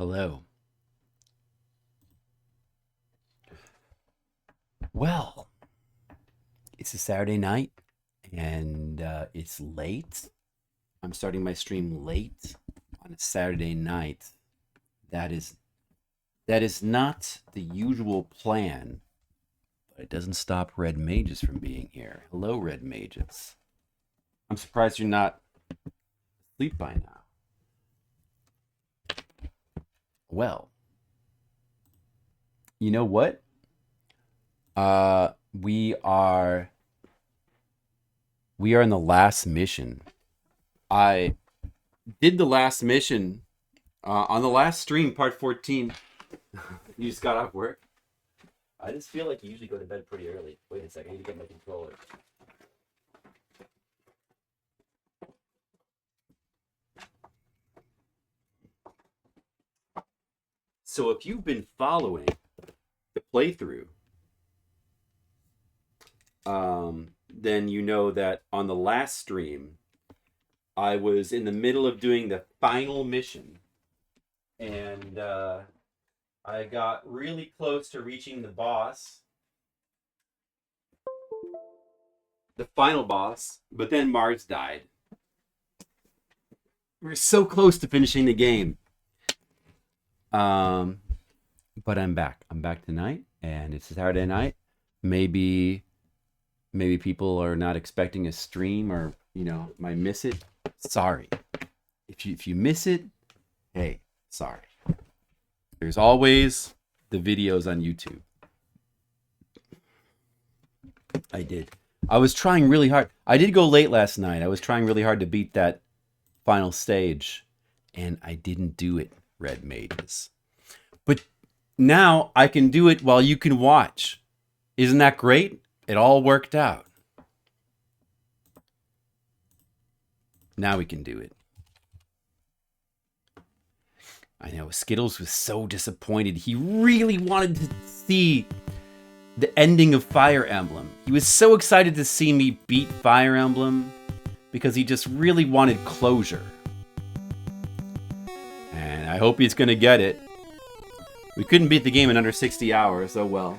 Hello. Well, it's a Saturday night and it's late. I'm starting my stream late on a Saturday night. That is not the usual plan, but it doesn't stop Red Mages from being here. Hello, Red Mages. I'm surprised you're not asleep by now. Well, you know what? We are in the last mission. I did the last mission on the last stream, part 14. You just got off work? I just feel like you usually go to bed pretty early. Wait a second, I need to get my controller. So if you've been following the playthrough, then you know that on the last stream, I was in the middle of doing the final mission, and I got really close to reaching the boss, the final boss, but then Mars died. We're so close to finishing the game. But I'm back. I'm back tonight, and it's a Saturday night. Maybe people are not expecting a stream, or might miss it. Sorry. If you miss it, hey, sorry. There's always the videos on YouTube. I was trying really hard. I did go late last night. I was trying really hard to beat that final stage, and I didn't do it, Red Mages. But now I can do it while you can watch. Isn't that great? It all worked out. Now we can do it. I know, Skittles was so disappointed. He really wanted to see the ending of Fire Emblem. He was so excited to see me beat Fire Emblem because he just really wanted closure. And I hope he's going to get it. We couldn't beat the game in under 60 hours, oh well.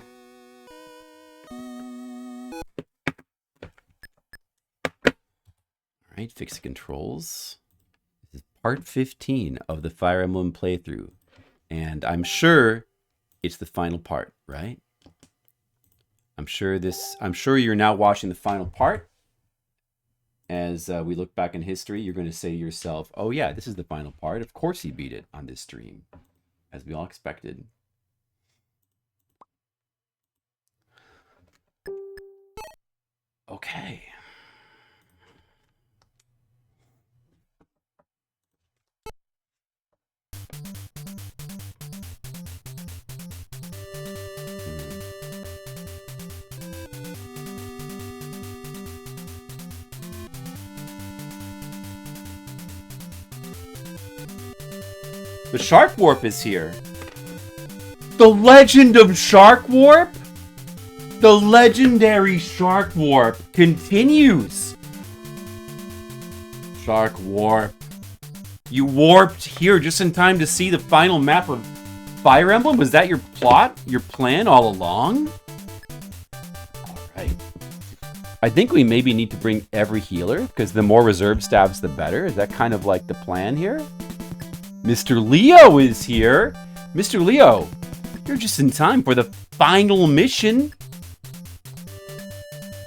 Alright, fix the controls. This is part 15 of the Fire Emblem playthrough. And I'm sure it's the final part, right? I'm sure you're now watching the final part. As we look back in history, you're going to say to yourself, oh yeah, this is the final part. Of course he beat it on this stream, as we all expected. Okay. The Shark Warp is here. The Legend of Shark Warp? The legendary Shark Warp continues. Shark Warp. You warped here just in time to see the final map of Fire Emblem? Was that your plot? Your plan all along? Alright. I think we maybe need to bring every healer, because the more reserve stabs, the better. Is that kind of like the plan here? Mr. Leo is here. Mr. Leo, you're just in time for the final mission.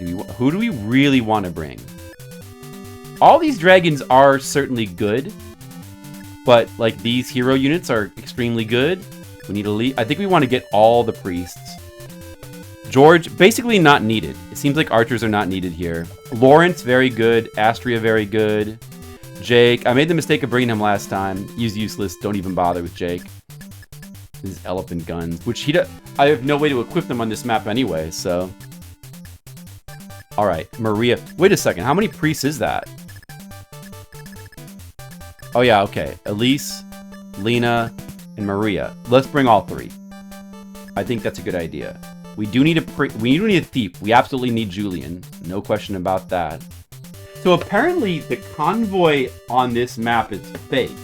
Who do we really want to bring? All these dragons are certainly good, but like these hero units are extremely good. We need a lead. I think we want to get all the priests. George, basically not needed. It seems like archers are not needed here. Lawrence, very good. Astria, very good. Jake, I made the mistake of bringing him last time. He's useless. Don't even bother with Jake. His elephant guns, which I have no way to equip them on this map anyway, so. All right, Maria. Wait a second. How many priests is that? Oh yeah, okay. Elise, Lena, and Maria. Let's bring all three. I think that's a good idea. We do need a thief. We absolutely need Julian. No question about that. So apparently the convoy on this map is fake.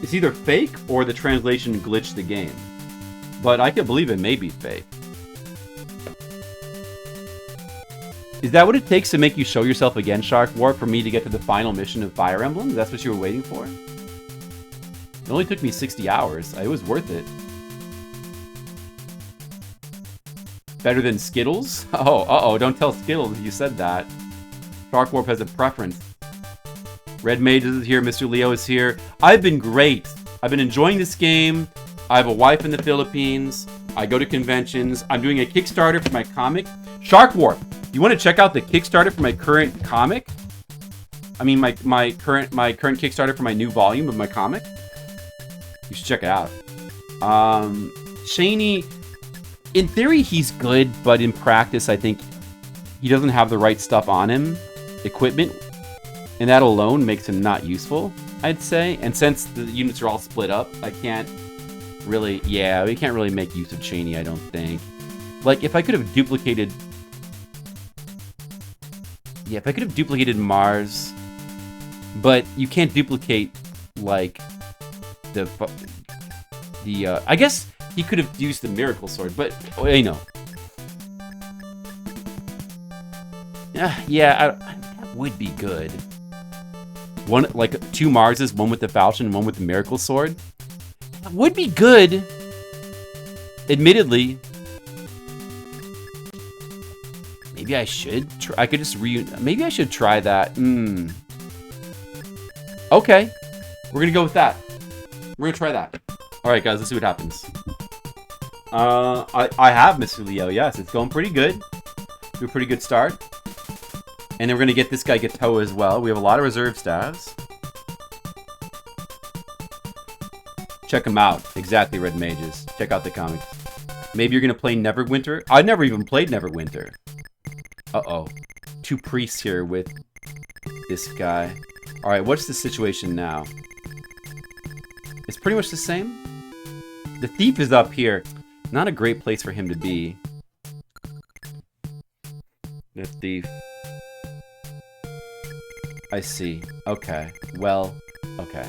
It's either fake or the translation glitched the game. But I can believe it may be fake. Is that what it takes to make you show yourself again, Shark War, for me to get to the final mission of Fire Emblem? That's what you were waiting for? It only took me 60 hours. It was worth it. Better than Skittles? Oh, uh-oh, don't tell Skittles you said that. Shark Warp has a preference. Red Mage is here, Mr. Leo is here. I've been great. I've been enjoying this game. I have a wife in the Philippines. I go to conventions. I'm doing a Kickstarter for my comic. Shark Warp, you want to check out the Kickstarter for my current comic? I mean, my current Kickstarter for my new volume of my comic? You should check it out. Shaney, in theory, he's good, but in practice, I think he doesn't have the right stuff on him, equipment, and that alone makes him not useful, I'd say. And since the units are all split up, I can't really, yeah, we can't really make use of Shaney, I don't think. Like, if I could have duplicated, yeah, if I could have duplicated Mars, but you can't duplicate, like, I guess he could have used the Miracle Sword, but, you know. Yeah, that would be good. One, like, 2 Marses, one with the Falchion, one with the Miracle Sword. That would be good. Admittedly. Maybe I should try, I could just maybe I should try that. Okay. We're gonna go with that. We're gonna try that. Alright guys, let's see what happens. I have Mr. Leo, yes, it's going pretty good. Do a pretty good start. And then we're gonna get this guy Gato as well. We have a lot of reserve staves. Check them out. Exactly, Red Mages. Check out the comics. Maybe you're gonna play Neverwinter. I never even played Neverwinter. Uh-oh. 2 priests here with this guy. Alright, what's the situation now? It's pretty much the same. The thief is up here. Not a great place for him to be. The thief. I see. Okay. Well, okay.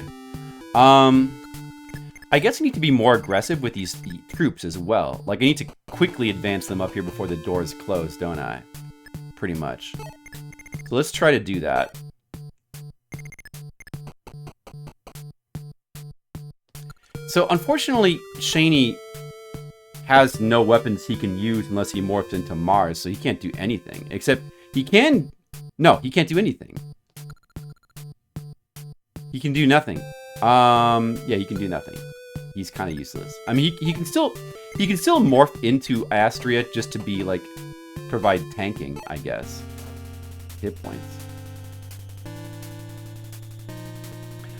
I guess I need to be more aggressive with these troops as well. Like, I need to quickly advance them up here before the doors close, don't I? Pretty much. So let's try to do that. So, unfortunately, Shaney has no weapons he can use unless he morphs into Mars, so he can't do anything. Except, he can... No, he can't do anything. He can do nothing. Yeah, he can do nothing. He's kind of useless. I mean, he can still morph into Astria just to be, like, provide tanking, I guess. Hit points.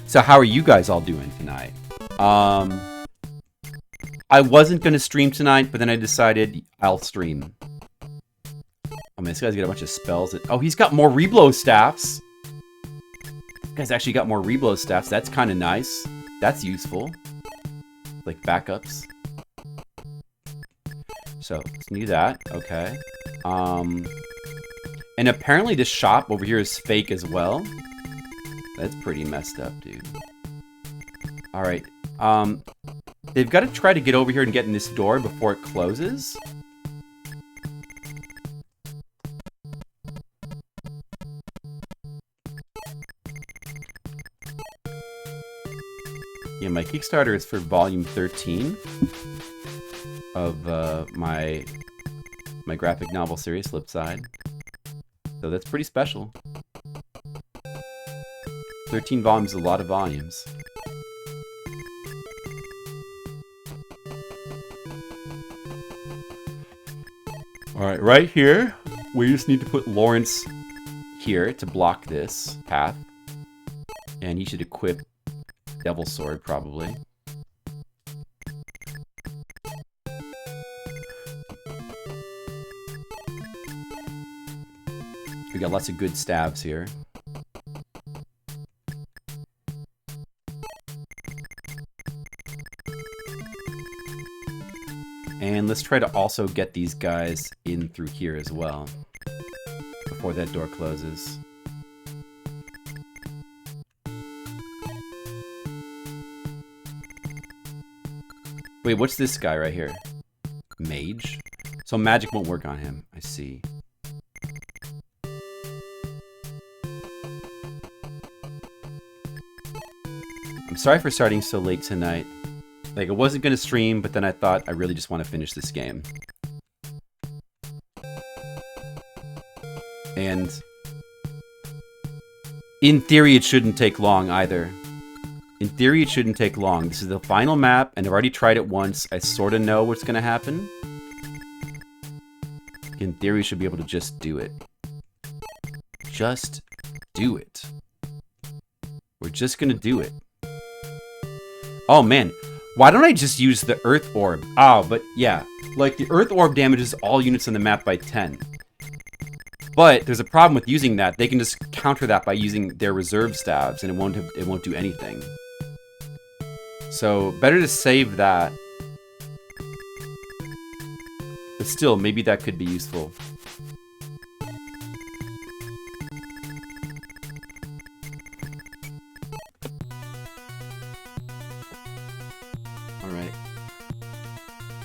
So how are you guys all doing tonight? I wasn't going to stream tonight, but then I decided I'll stream. Oh man, this guy's got a bunch of spells. Oh, he's got more reblow staffs. This guy's actually got more reblow staffs. That's kind of nice. That's useful. Like backups. So, let's do that. Okay. And apparently this shop over here is fake as well. That's pretty messed up, dude. Alright. They've got to try to get over here and get in this door before it closes. Yeah, my Kickstarter is for volume 13 of my graphic novel series, Flipside. So that's pretty special. 13 volumes is a lot of volumes. Alright, right here, we just need to put Lawrence here to block this path. And he should equip Devil Sword, probably. We got lots of good stabs here. And let's try to also get these guys in through here as well, before that door closes. Wait, what's this guy right here? Mage? So magic won't work on him. I see. I'm sorry for starting so late tonight. Like, I wasn't gonna stream, but then I thought I really just want to finish this game. And in theory, it shouldn't take long either. In theory, it shouldn't take long. This is the final map, and I've already tried it once. I sort of know what's gonna happen. In theory, you should be able to just do it. Just do it. We're just gonna do it. Oh man, why don't I just use the Earth Orb? Oh, but yeah, like the Earth Orb damages all units on the map by 10. But there's a problem with using that. They can just counter that by using their reserve stabs, and it won't do anything. So better to save that. But still, maybe that could be useful. Alright.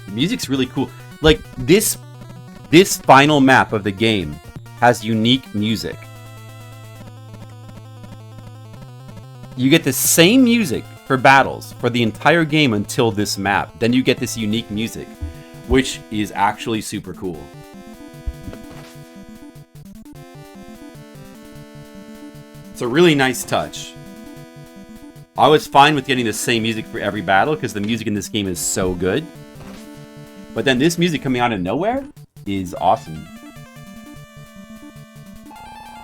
The music's really cool. Like, this final map of the game has unique music. You get the same music for battles for the entire game until this map. Then you get this unique music, which is actually super cool. It's a really nice touch. I was fine with getting the same music for every battle because the music in this game is so good. But then this music coming out of nowhere is awesome.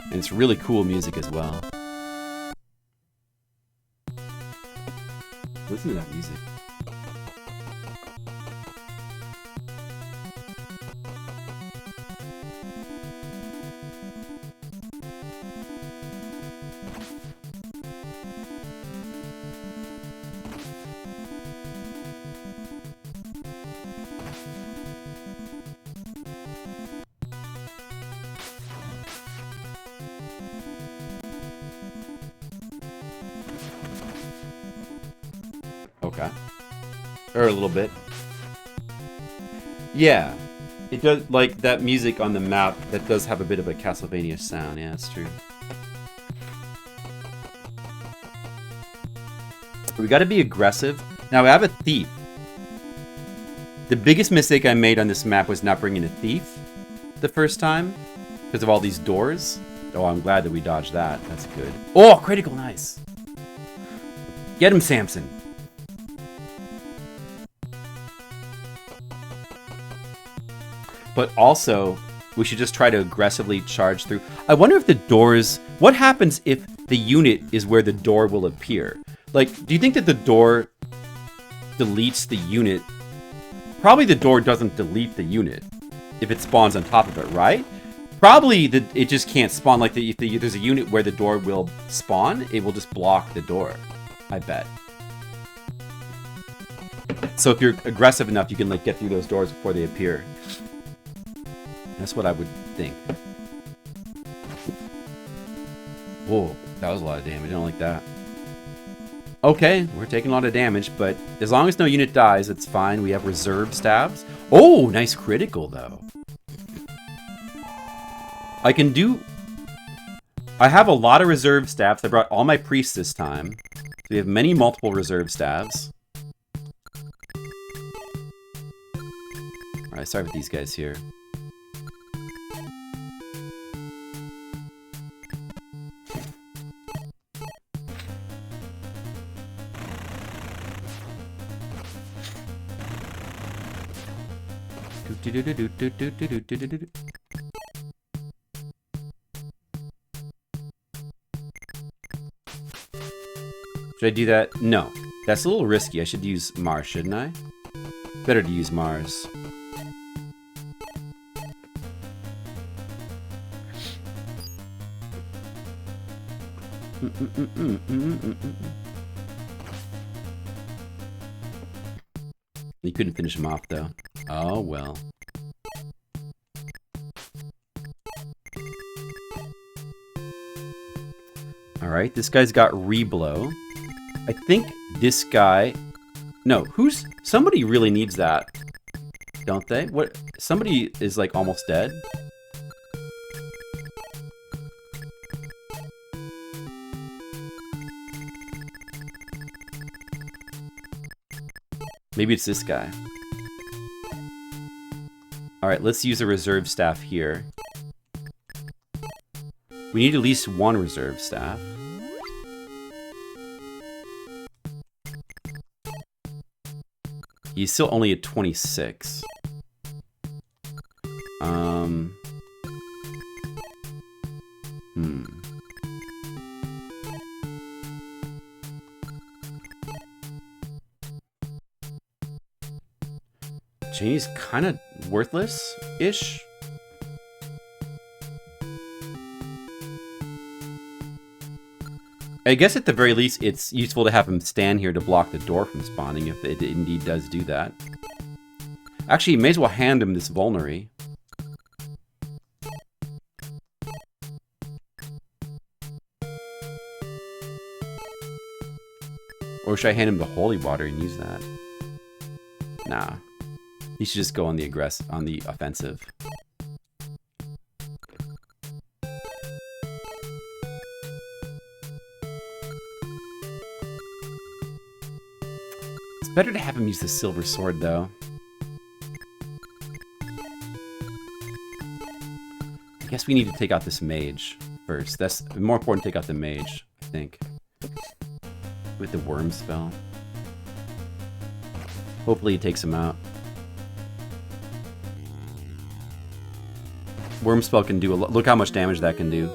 And it's really cool music as well. Listen to that music. Okay. Or a little bit. Yeah. It does, like, that music on the map, that does have a bit of a Castlevania sound. Yeah, that's true. We gotta be aggressive. Now, I have a thief. The biggest mistake I made on this map was not bringing a thief the first time, because of all these doors. Oh, I'm glad that we dodged that. That's good. Oh, critical, nice. Get him, Samson. But also, we should just try to aggressively charge through. I wonder if the doors... What happens if the unit is where the door will appear? Like, do you think that the door deletes the unit? Probably the door doesn't delete the unit if it spawns on top of it, right? Probably it just can't spawn. Like, if there's a unit where the door will spawn, it will just block the door, I bet. So if you're aggressive enough, you can, like, get through those doors before they appear. That's what I would think. Whoa, that was a lot of damage. I don't like that. Okay, we're taking a lot of damage, but as long as no unit dies, it's fine. We have reserve stabs. Oh, nice critical, though. I can do... I have a lot of reserve stabs. I brought all my priests this time. So we have many multiple reserve stabs. Alright, sorry with these guys here. Should I do that? No. That's a little risky. I should use Mars, shouldn't I? Better to use Mars. You couldn't finish him off, though. Oh, well. Alright, this guy's got reblow. I think this guy No, somebody really needs that, don't they? What? Somebody is like almost dead. Maybe it's this guy. Alright, let's use a reserve staff here. We need at least one reserve staff. He's still only at 26. Janie's kind of worthless-ish. I guess at the very least, it's useful to have him stand here to block the door from spawning, if it indeed does do that. Actually, you may as well hand him this vulnerary. Or should I hand him the holy water and use that? Nah. He should just go on the offensive. It's better to have him use the silver sword, though. I guess we need to take out this mage first. That's more important to take out the mage, I think. With the worm spell. Hopefully he takes him out. Worm spell can do a lot. Look how much damage that can do.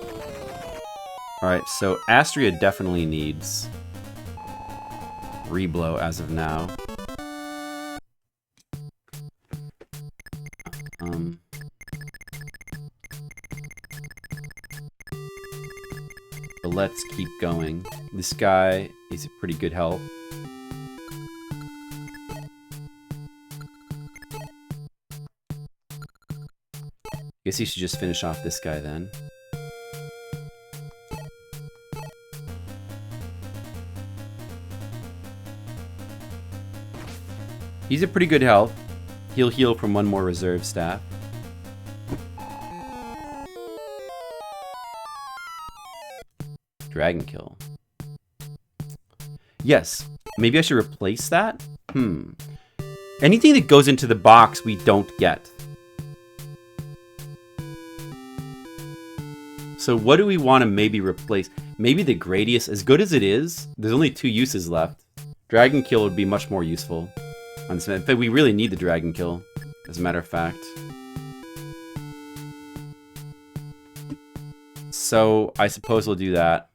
Alright, so Astria definitely needs reblow as of now. But let's keep going. This guy is a pretty good help. Guess he should just finish off this guy then. He's a pretty good health. He'll heal from one more reserve staff. Dragon kill. Yes, maybe I should replace that? Anything that goes into the box we don't get. So what do we want to maybe replace? Maybe the Gradius, as good as it is, there's only 2 uses left. Dragon kill would be much more useful. In fact, we really need the dragon kill, as a matter of fact. So I suppose we'll do that.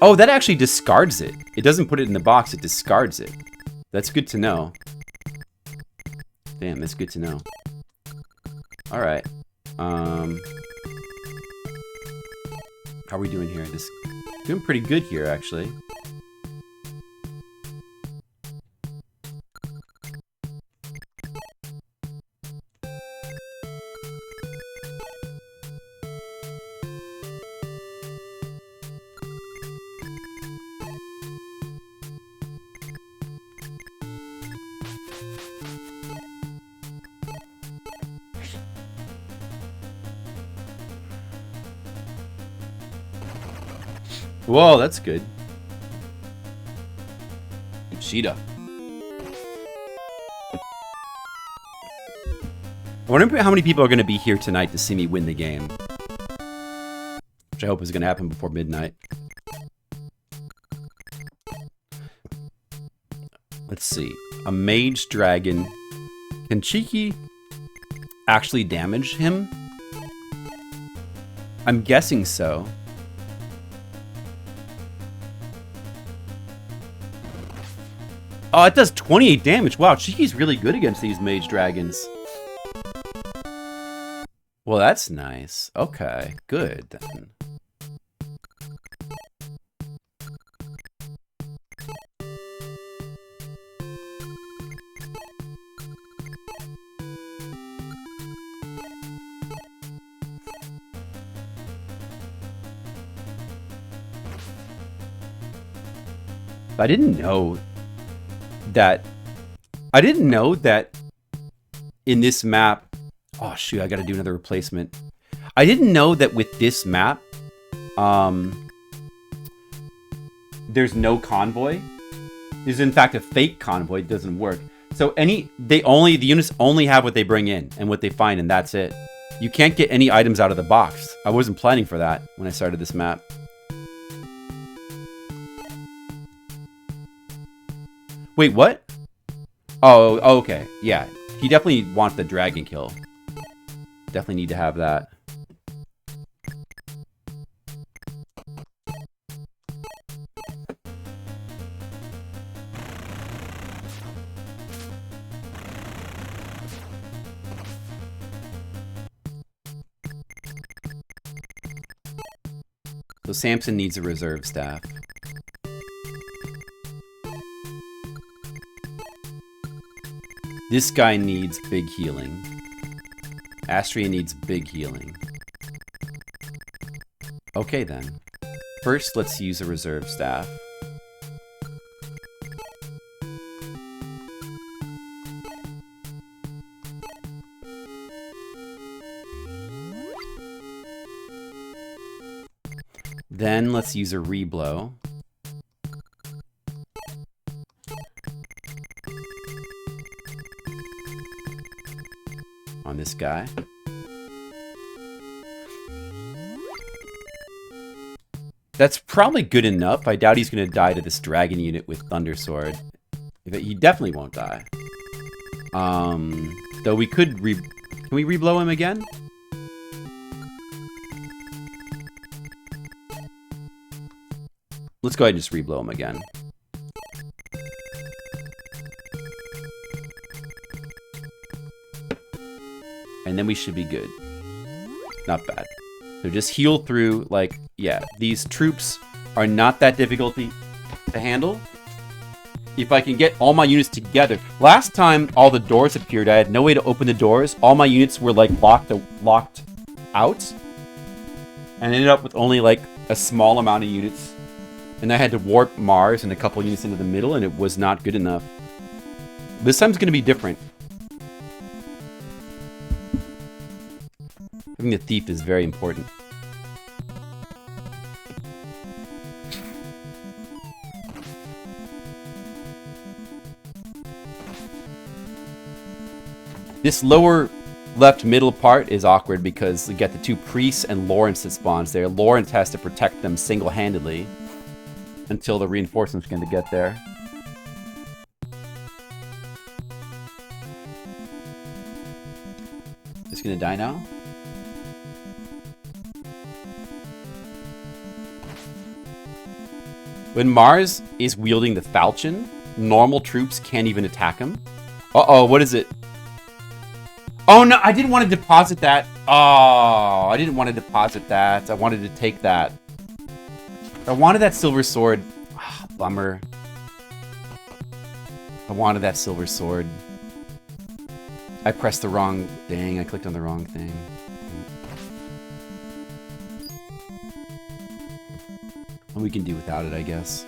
Oh, that actually discards it. It doesn't put it in the box, it discards it. That's good to know. Damn, that's good to know. Alright. How are we doing here? Doing pretty good here, actually. Whoa, that's good. Cheetah. I wonder how many people are going to be here tonight to see me win the game. Which I hope is going to happen before midnight. Let's see. A mage dragon. Can Cheeky actually damage him? I'm guessing so. Oh, it does 28 damage. Wow, Cheeky's really good against these mage dragons. Well, that's nice. Okay, good then. I didn't know that I didn't know that in this map. Oh shoot, I gotta do another replacement. I didn't know that with this map, there's no convoy. There's in fact a fake convoy. It doesn't work. So the units only have what they bring in and what they find, and that's it. You can't get any items out of the box. I wasn't planning for that when I started this map. Wait, what? Oh, okay. Yeah. He definitely wants the dragon kill. Definitely need to have that. So Samson needs a reserve staff. This guy needs big healing. Astria needs big healing. Okay then. First, let's use a reserve staff. Then let's use a reblow. On this guy. That's probably good enough. I doubt he's going to die to this dragon unit with Thunder Sword. He definitely won't die. Though we could Can we reblow him again? Let's go ahead and just reblow him again. And then we should be good. Not bad. So just heal through, like, yeah. These troops are not that difficult to handle. If I can get all my units together. Last time all the doors appeared, I had no way to open the doors. All my units were, like, locked out. And ended up with only, like, a small amount of units. And I had to warp Mars and a couple units into the middle, and it was not good enough. This time's going to be different. Having the thief is very important. This lower left middle part is awkward because we get the two priests and Lawrence that spawns there. Lawrence has to protect them single-handedly until the reinforcements going to get there. Is he going to die now? When Mars is wielding the falchion, normal troops can't even attack him. Uh-oh, what is it? Oh no, I didn't want to deposit that. Oh, I didn't want to deposit that. I wanted to take that. I wanted that silver sword. Oh, bummer. I wanted that silver sword. I pressed the wrong thing. I clicked on the wrong thing. And we can do without it, I guess.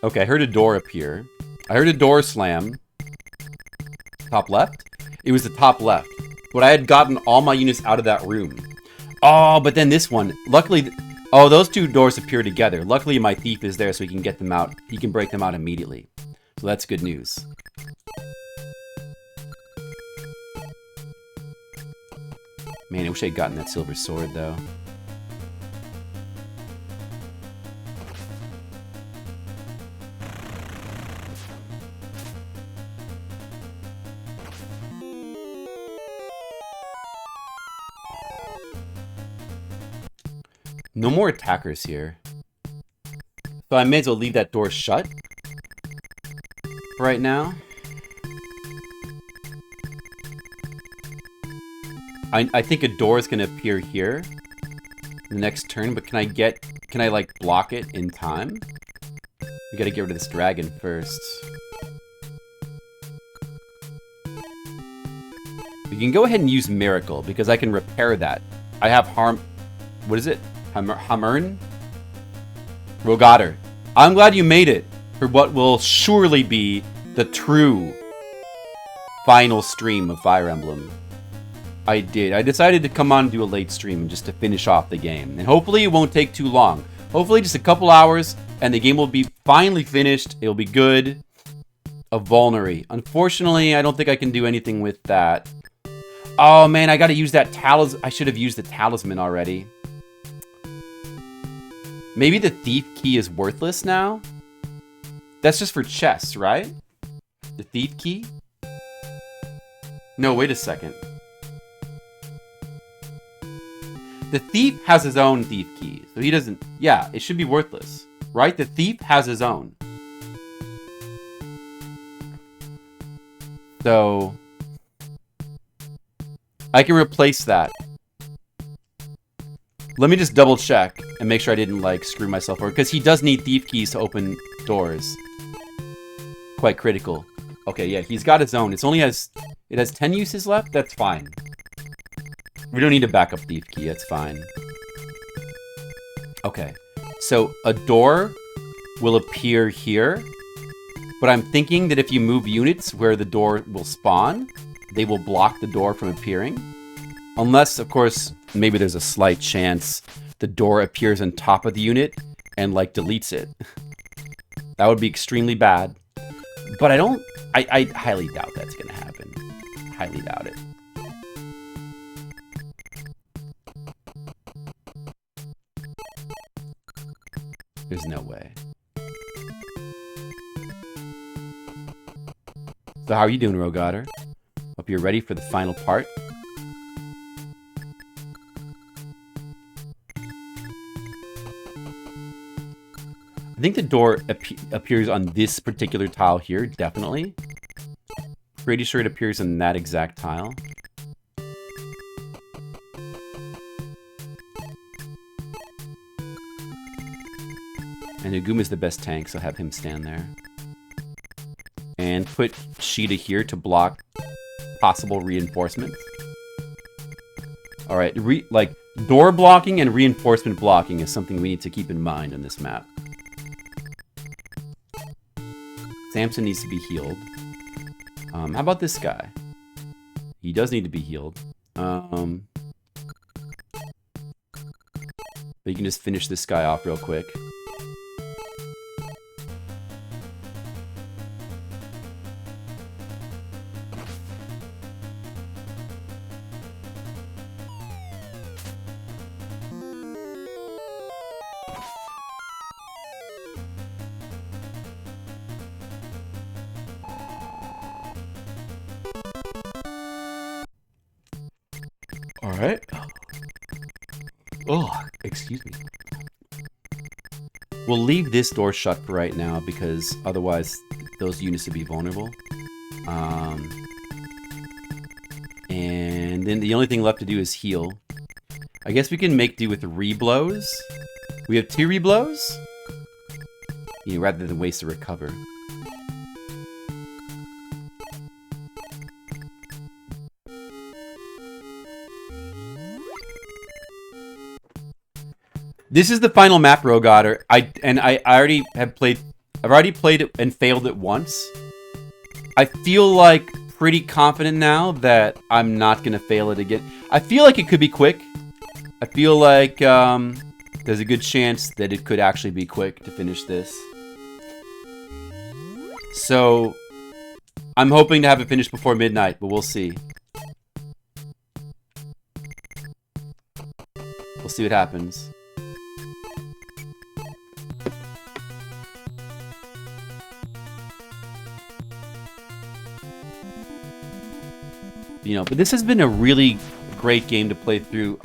Okay, I heard a door appear. I heard a door slam. Top left? It was the top left. But I had gotten all my units out of that room. Oh, but then this one. Luckily, oh, those two doors appear together. Luckily, my thief is there so he can get them out. He can break them out immediately. So that's good news. Man, I wish I had gotten that silver sword, though. No more attackers here. So I may as well leave that door shut right now. I think a door is going to appear here the next turn, but can I like block it in time? We gotta get rid of this dragon first. We can go ahead and use Miracle, because I can repair that. I have what is it? Hammern? Rogator. I'm glad you made it for what will surely be the true final stream of Fire Emblem. I did. I decided to come on and do a late stream just to finish off the game. And hopefully it won't take too long. Hopefully just a couple hours and the game will be finally finished. It'll be good. A Vulnerary. Unfortunately, I don't think I can do anything with that. Oh man, I gotta use that talisman. I should have used the talisman already. Maybe the thief key is worthless now? That's just for chests, right? The thief key? No, wait a second. The thief has his own thief key, so he doesn't... Yeah, it should be worthless, right? The thief has his own. So... I can replace that. Let me just double check and make sure I didn't, like, screw myself over. Because he does need thief keys to open doors. Quite critical. Okay, yeah, he's got his own. It has 10 uses left? That's fine. We don't need a backup thief key. That's fine. Okay. So, a door will appear here. But I'm thinking that if you move units where the door will spawn, they will block the door from appearing. Unless, of course, maybe there's a slight chance the door appears on top of the unit and, like, deletes it. That would be extremely bad. But I highly doubt that's going to happen. Highly doubt it. There's no way. So how are you doing, Rogator? Hope you're ready for the final part. I think the door appears on this particular tile here, definitely. Pretty sure it appears on that exact tile. And Uguma's the best tank, so have him stand there. And put Sheeta here to block possible reinforcements. Alright, like, door blocking and reinforcement blocking is something we need to keep in mind on this map. Samson needs to be healed. How about this guy? He does need to be healed. But you can just finish this guy off real quick. Alright. Oh, excuse me. We'll leave this door shut for right now because otherwise those units would be vulnerable. And then the only thing left to do is heal. I guess we can make do with reblows. We have 2 reblows? You know, rather than waste a recover. This is the final map, Rogator. I've already played it and failed it once. I feel like pretty confident now that I'm not gonna fail it again. I feel like it could be quick. I feel like there's a good chance that it could actually be quick to finish this. So I'm hoping to have it finished before midnight, but we'll see. We'll see what happens. You know, but this has been a really great game to play through.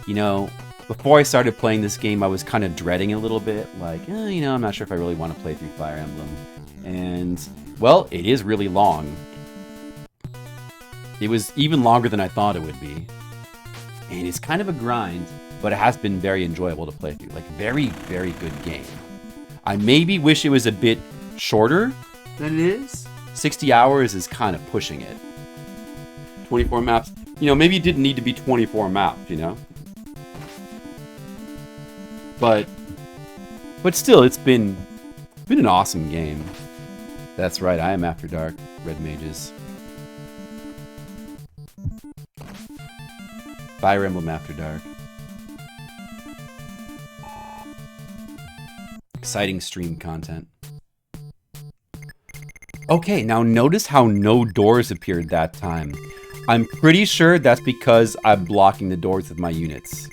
You know, before I started playing this game, I was kind of dreading it a little bit. Like, you know, I'm not sure if I really want to play through Fire Emblem. And, well, it is really long. It was even longer than I thought it would be. And it's kind of a grind, but it has been very enjoyable to play through. Like, very, very good game. I maybe wish it was a bit shorter than it is. 60 hours is kind of pushing it. 24 maps. You know, maybe it didn't need to be 24 maps, you know? But still, it's been an awesome game. That's right, I am After Dark, Red Mages. Fire Emblem After Dark. Exciting stream content. Okay, now notice how no doors appeared that time. I'm pretty sure that's because I'm blocking the doors with my units.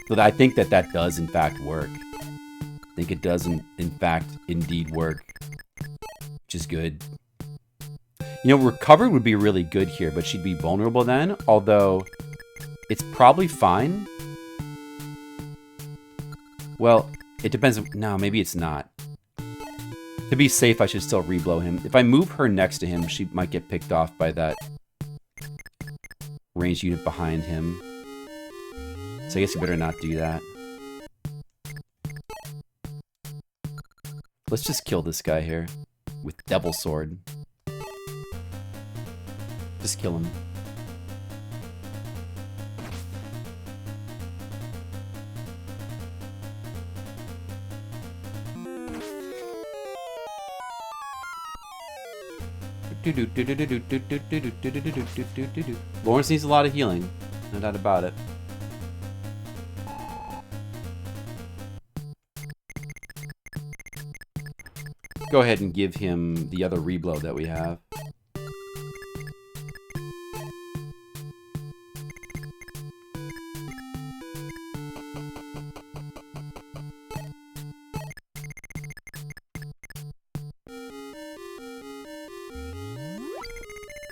So I think that does in fact work. I think it does in fact indeed work. Which is good. You know, Recovered would be really good here, but she'd be vulnerable then. Although, it's probably fine. Well, it depends. No, maybe it's not. To be safe, I should still reblow him. If I move her next to him, she might get picked off by that ranged unit behind him. So I guess you better not do that. Let's just kill this guy here with Devil Sword. Just kill him. Lawrence needs a lot of healing, no doubt about it. Go ahead and give him the other reblow that we have.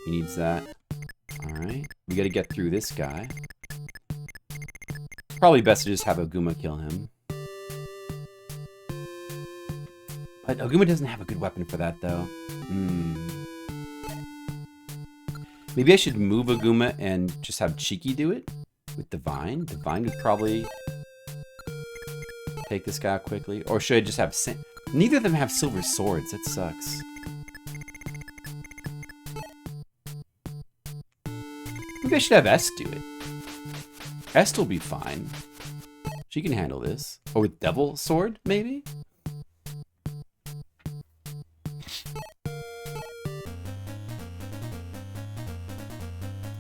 He needs that. Alright. We gotta get through this guy. Probably best to just have Aguma kill him. But Aguma doesn't have a good weapon for that, though. Maybe I should move Aguma and just have Cheeky do it? With Divine? Divine would probably take this guy out quickly. Or should I just have... Neither of them have silver swords. That sucks. Maybe I should have S do it. S will be fine. She can handle this. Or with Devil Sword, maybe?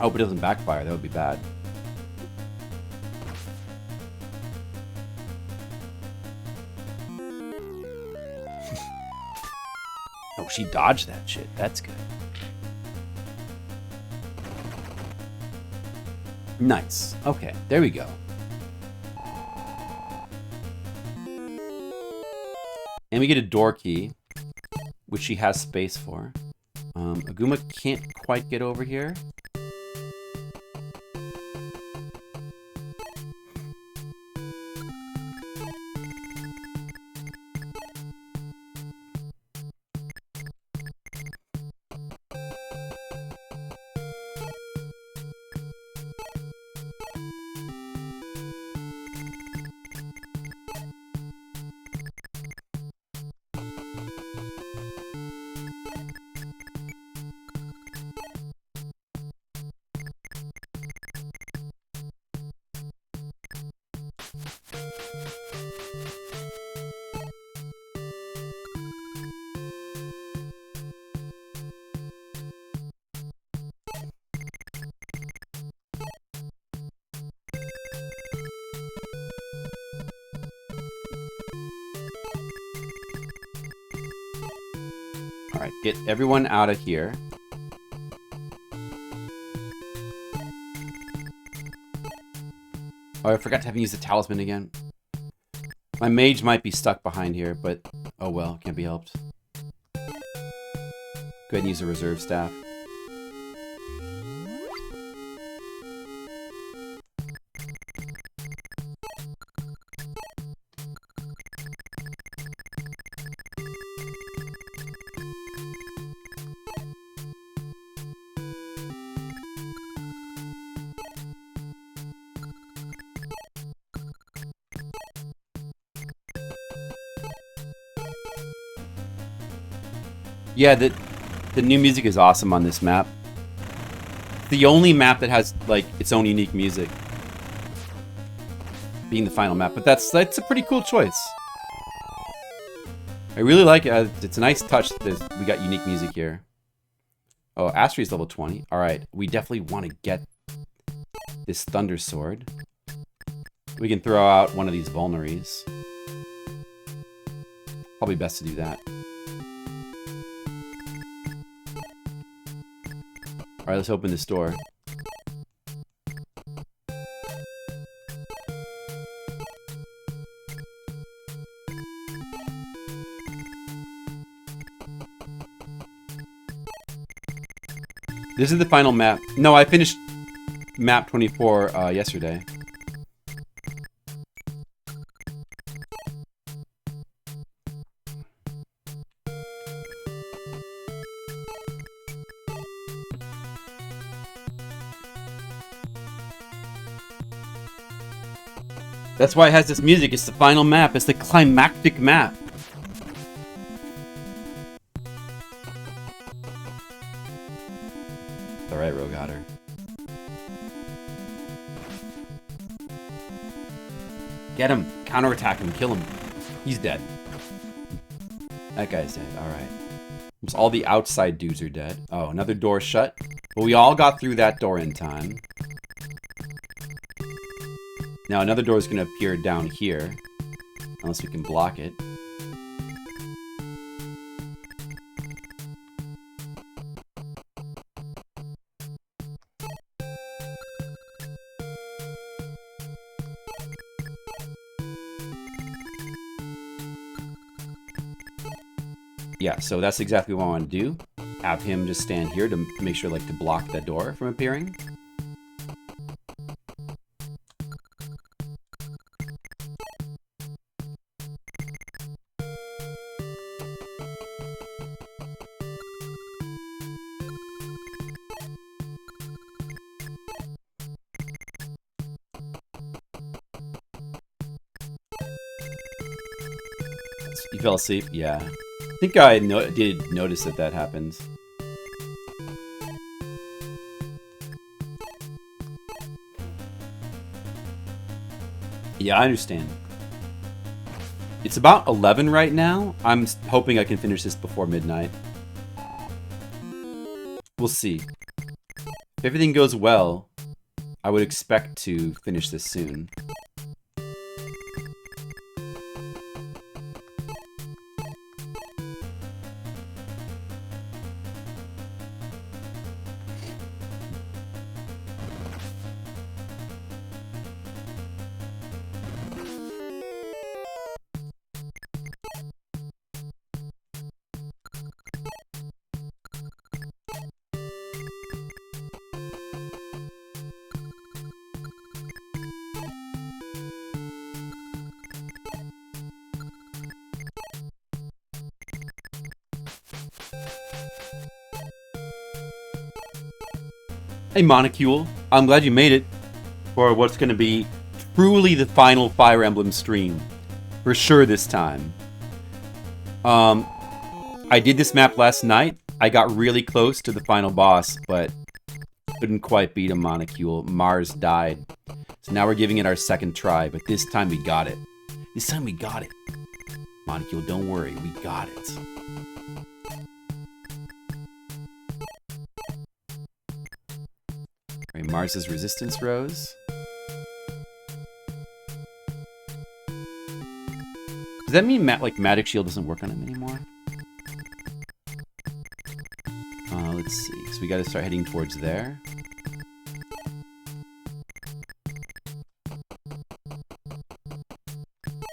I hope it doesn't backfire. That would be bad. Oh, she dodged that shit. That's good. Nice. Okay, there we go. And we get a door key, which she has space for. Aguma can't quite get over here. Alright, get everyone out of here. Oh, I forgot to have him use the talisman again. My mage might be stuck behind here, but oh well, can't be helped. Go ahead and use a reserve staff. Yeah, the new music is awesome on this map. The only map that has like its own unique music, being the final map. But that's a pretty cool choice. I really like it. It's a nice touch that we got unique music here. Oh, Astri's level 20. All right, we definitely want to get this Thunder Sword. We can throw out one of these Vulneries. Probably best to do that. All right, let's open this door. This is the final map. No, I finished map 24 yesterday. That's why it has this music. It's the final map. It's the climactic map. Alright, Rogue Otter. Get him. Counterattack him. Kill him. He's dead. That guy's dead. Alright. Almost all the outside dudes are dead. Oh, another door shut. But we all got through that door in time. Now another door is going to appear down here. Unless we can block it. Yeah, so that's exactly what I want to do. Have him just stand here to make sure, like, to block that door from appearing. You fell asleep? Yeah. I think I did notice that happens. Yeah, I understand. It's about 11 right now. I'm hoping I can finish this before midnight. We'll see. If everything goes well, I would expect to finish this soon. Hey Monocule, I'm glad you made it for what's going to be truly the final Fire Emblem stream. For sure this time. I did this map last night. I got really close to the final boss, but couldn't quite beat him, Monocule. Mars died. So now we're giving it our second try, but this time we got it. This time we got it. Monocule, don't worry, we got it. Right, Mars's resistance rose. Does that mean Magic Shield doesn't work on him anymore? Let's see. So we got to start heading towards there.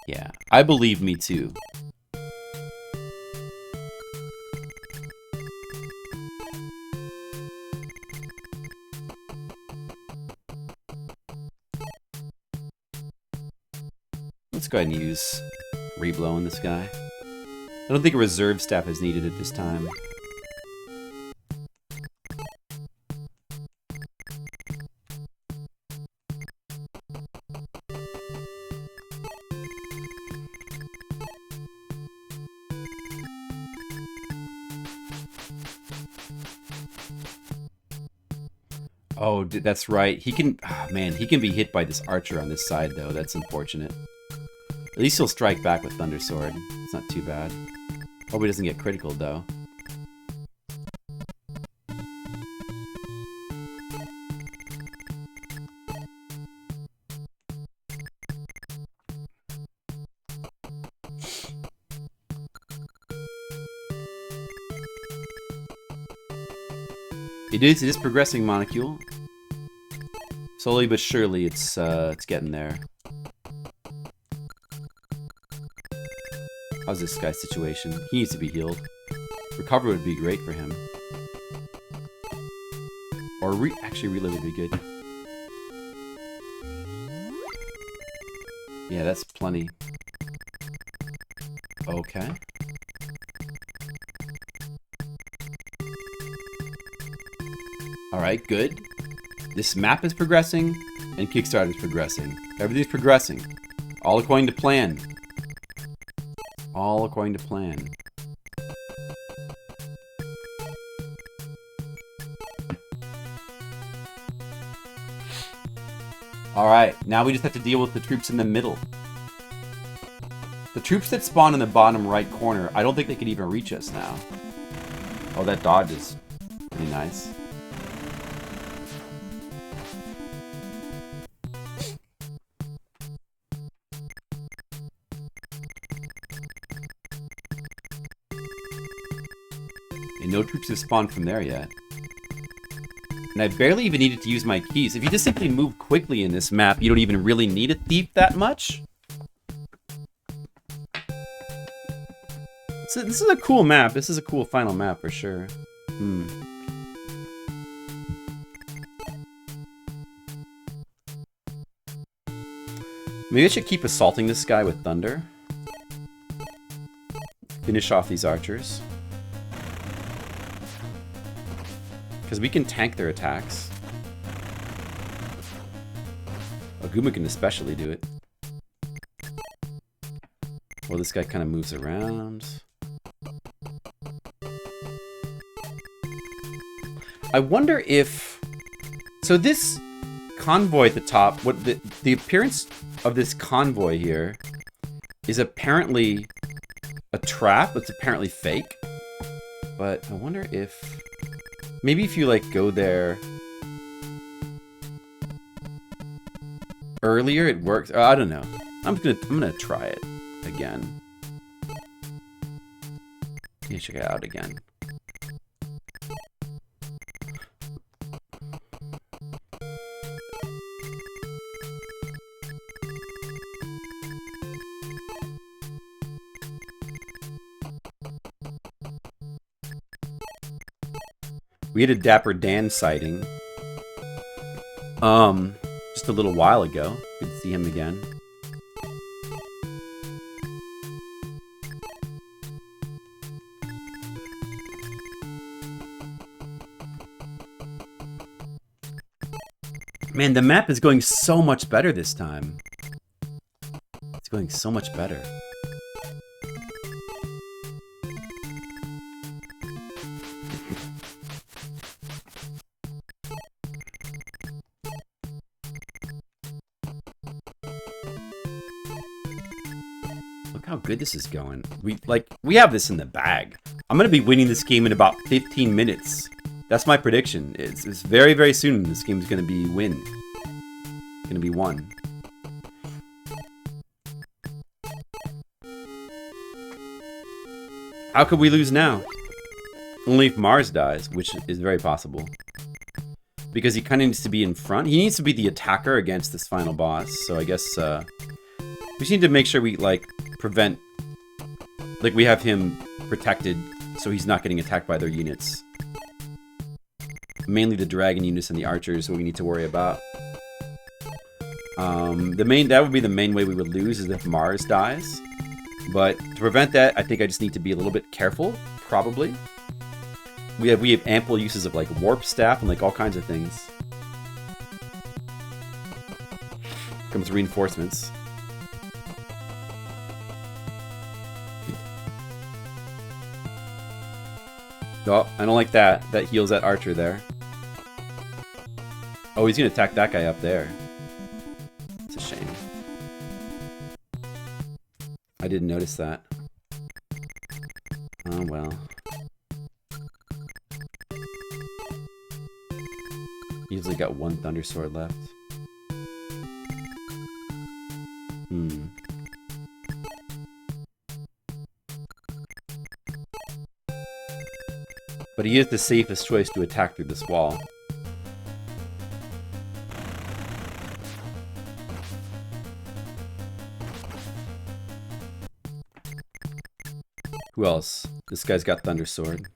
Yeah, I believe me too. Let's go ahead and use Reblow on this guy. I don't think a reserve staff is needed at this time. Oh, that's right. He can... Oh, man, he can be hit by this archer on this side, though. That's unfortunate. At least he'll strike back with Thunder Sword. It's not too bad. Hope he doesn't get critical, though. It is progressing, Monocule. Slowly but surely, it's getting there. How's this guy's situation? He needs to be healed. Recover would be great for him. Or actually reload would be good. Yeah, that's plenty. Okay. Alright, good. This map is progressing, and Kickstarter is progressing. Everything's progressing. All according to plan. All according to plan. Alright, now we just have to deal with the troops in the middle. The troops that spawn in the bottom right corner, I don't think they can even reach us now. Oh, that dodge is pretty nice. And no troops have spawned from there yet. And I barely even needed to use my keys. If you just simply move quickly in this map, you don't even really need a thief that much. So this is a cool map. This is a cool final map for sure. Maybe I should keep assaulting this guy with thunder. Finish off these archers. Because we can tank their attacks. Aguma can especially do it. Well, this guy kind of moves around. I wonder if... So this convoy at the top, what the appearance of this convoy here is apparently a trap. It's apparently fake. But I wonder if... Maybe if you, like, go there earlier, it works. I don't know. I'm gonna try it again. Let me check it out again. We had a Dapper Dan sighting. Just a little while ago. Good to see him again. Man, the map is going so much better this time. It's going so much better. How good this is going. We have this in the bag. I'm gonna be winning this game in about 15 minutes. That's my prediction. It's very, very soon this game is gonna be won. How could we lose now? Only if Mars dies, which is very possible. Because he kind of needs to be in front. He needs to be the attacker against this final boss. So I guess we just need to make sure we prevent, we have him protected so he's not getting attacked by their units. Mainly the dragon units and the archers what we need to worry about. That would be the main way we would lose is if Mars dies. But to prevent that, I think I just need to be a little bit careful, probably. We have ample uses of warp staff and all kinds of things. Comes reinforcements. Oh, I don't like that. That heals that archer there. Oh, he's gonna attack that guy up there. It's a shame. I didn't notice that. Oh, well. He's only got one Thunder Sword left. Hmm. But he is the safest choice to attack through this wall. Who else? This guy's got Thunder Sword.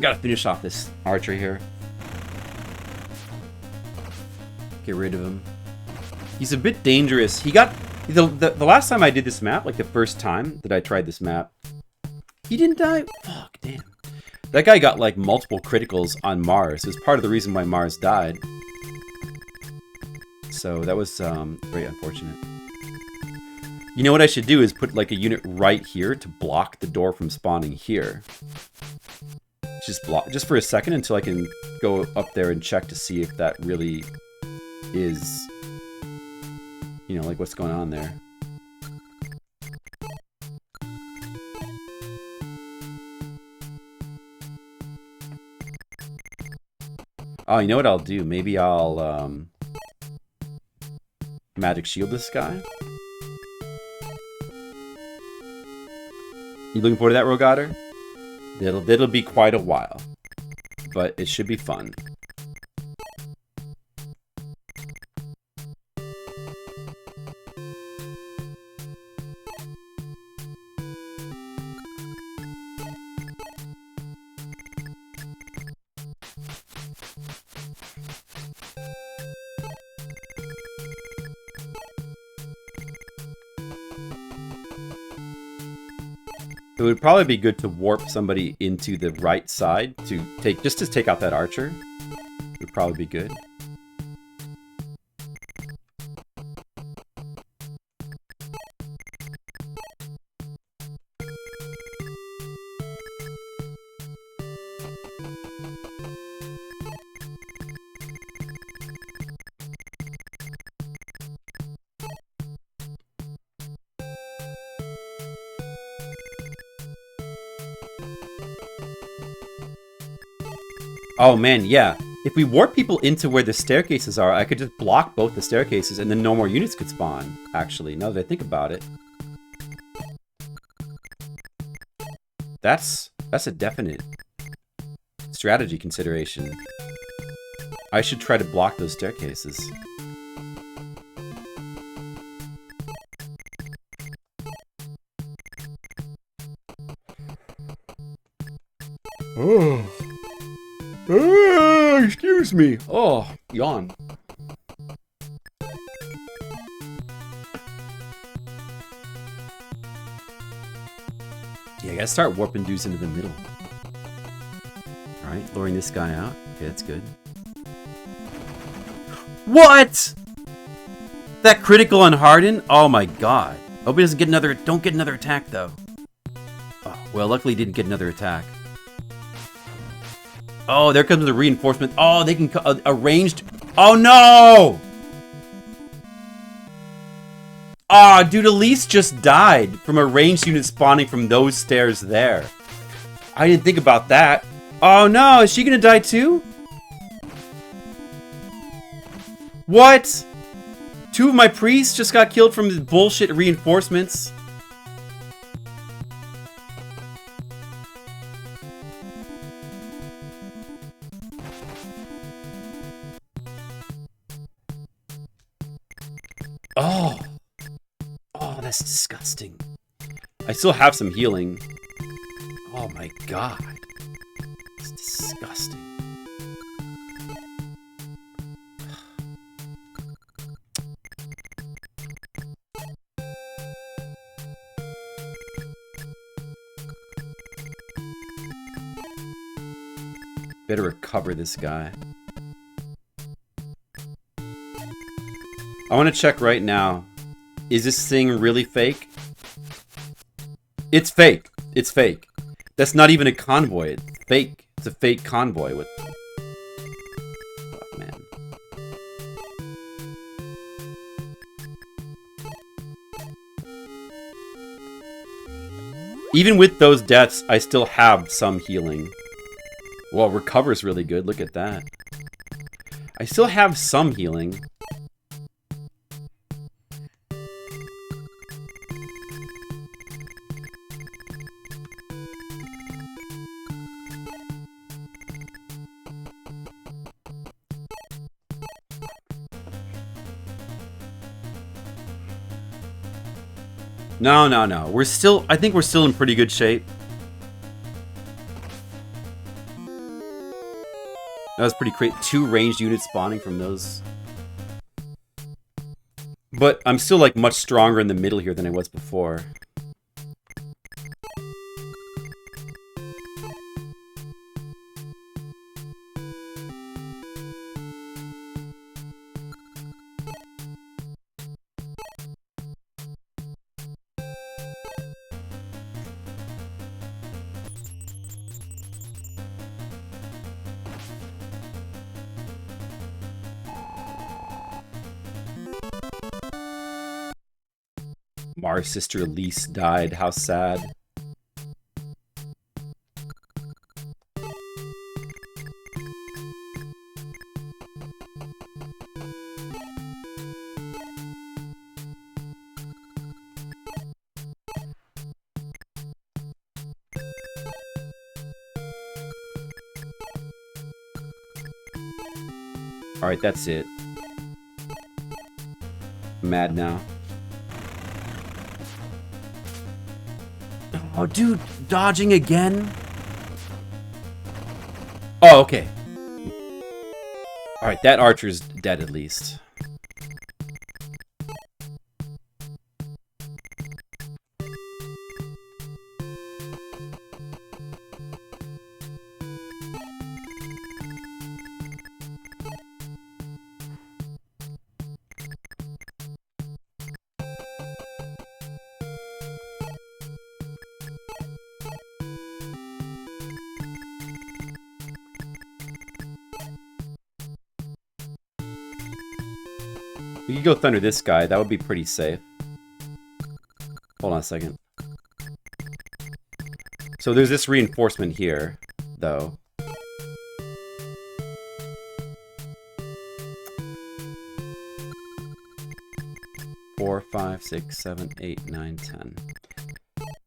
Gotta finish off this archer here. Get rid of him. He's a bit dangerous. He got... The last time I did this map, like the first time that I tried this map, he didn't die. Fuck, damn. That guy got like multiple criticals on Mars. It was part of the reason why Mars died. So that was very unfortunate. You know what I should do is put like a unit right here to block the door from spawning here. Just for a second until I can go up there and check to see if that really is, you know, like what's going on there. Oh, you know what I'll do? Maybe I'll magic shield this guy. You looking forward to that, Rogator? It'll be quite a while, but it should be fun. It would probably be good to warp somebody into the right side to take out that archer. It would probably be good. Oh man, yeah. If we warp people into where the staircases are, I could just block both the staircases and then no more units could spawn, actually, now that I think about it. That's a definite strategy consideration. I should try to block those staircases. Oh. Excuse me. Oh, yawn. Yeah, I gotta start warping dudes into the middle. Alright, lowering this guy out. Okay, that's good. What? That critical on Harden? Oh my god. Hope he doesn't get another... Don't get another attack, though. Oh, well, luckily he didn't get another attack. Oh, there comes the reinforcement. Oh, they can... a ranged... Oh, no! Ah, dude, Elise just died from a ranged unit spawning from those stairs there. I didn't think about that. Oh, no. Is she gonna die, too? What? Two of my priests just got killed from the bullshit reinforcements. Oh. Oh, that's disgusting. I still have some healing. Oh my god. It's disgusting. Better recover this guy. I want to check right now. Is this thing really fake? It's fake. It's fake. That's not even a convoy. It's fake. It's a fake convoy with... Oh, man. Even with those deaths, I still have some healing. Well, recover's really good. Look at that. I still have some healing. No, no, no. We're still... I think we're still in pretty good shape. That was pretty great. 2 ranged units spawning from those. But I'm still, like, much stronger in the middle here than I was before. Mars' sister Elise died. How sad. Alright, that's it. I'm mad now. Oh, dude, dodging again? Oh, okay. Alright, that archer's dead at least. We could go thunder this guy. That would be pretty safe. Hold on a second. So there's this reinforcement here, though. Four, 5, 6, 7, 8, 9, 10.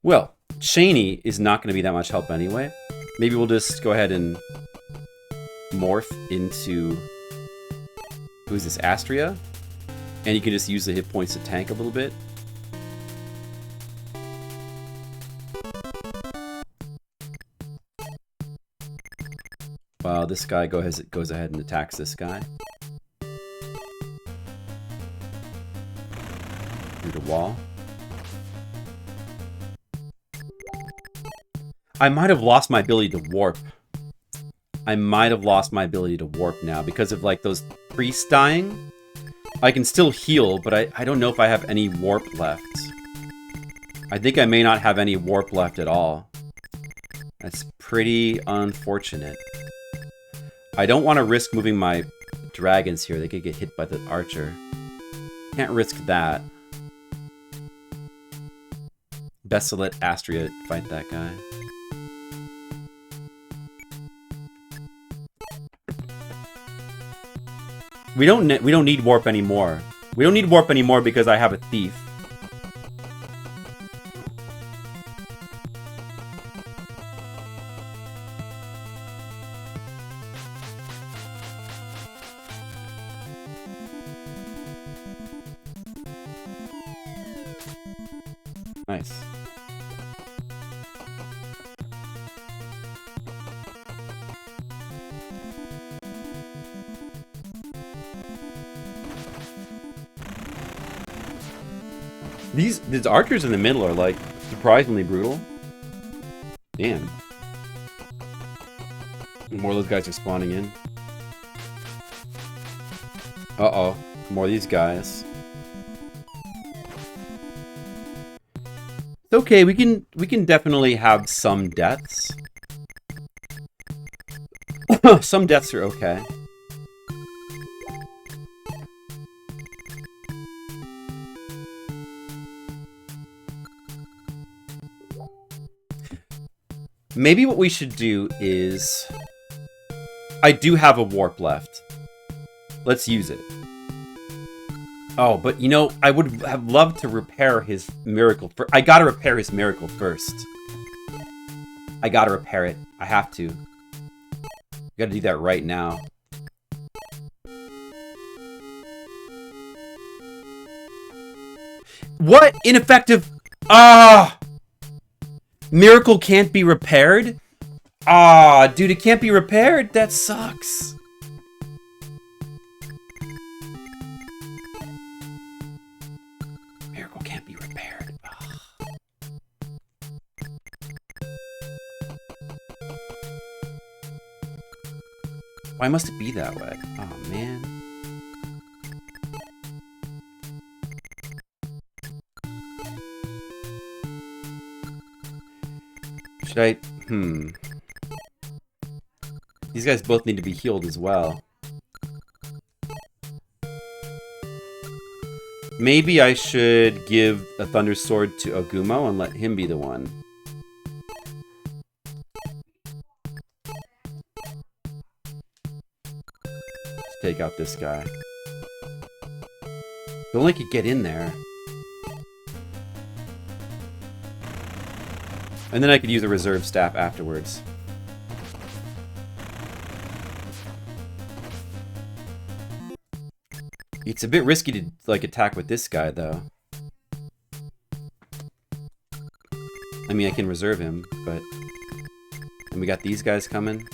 Well, Cheney is not going to be that much help anyway. Maybe we'll just go ahead and morph into... Who's this? Astria? And you can just use the hit points to tank a little bit. While this guy goes ahead and attacks this guy. Through the wall. I might have lost my ability to warp. I might have lost my ability to warp now because of like those priests dying. I can still heal, but I don't know if I have any warp left. I think I may not have any warp left at all. That's pretty unfortunate. I don't want to risk moving my dragons here. They could get hit by the archer. Can't risk that. Best to let Astria fight that guy. We don't need warp anymore. We don't need warp anymore because I have a thief. Nice. These archers in the middle are, like, surprisingly brutal. Damn. More of those guys are spawning in. Uh-oh. More of these guys. It's okay, we can definitely have some deaths. Some deaths are okay. Maybe what we should do is... I do have a warp left. Let's use it. Oh, but you know, I would have loved to repair his miracle. I gotta repair his miracle first. I gotta repair it. I have to. Gotta do that right now. What? Ineffective. Ah! Miracle can't be repaired? Ah, dude, it can't be repaired? That sucks. Miracle can't be repaired. Ugh. Why must it be that way? Oh, man. Should I... These guys both need to be healed as well. Maybe I should give a Thunder Sword to Ogumo and let him be the one. Let's take out this guy. If only could get in there. And then I could use a reserve staff afterwards. It's a bit risky to, like, attack with this guy, though. I mean, I can reserve him, but... And we got these guys coming.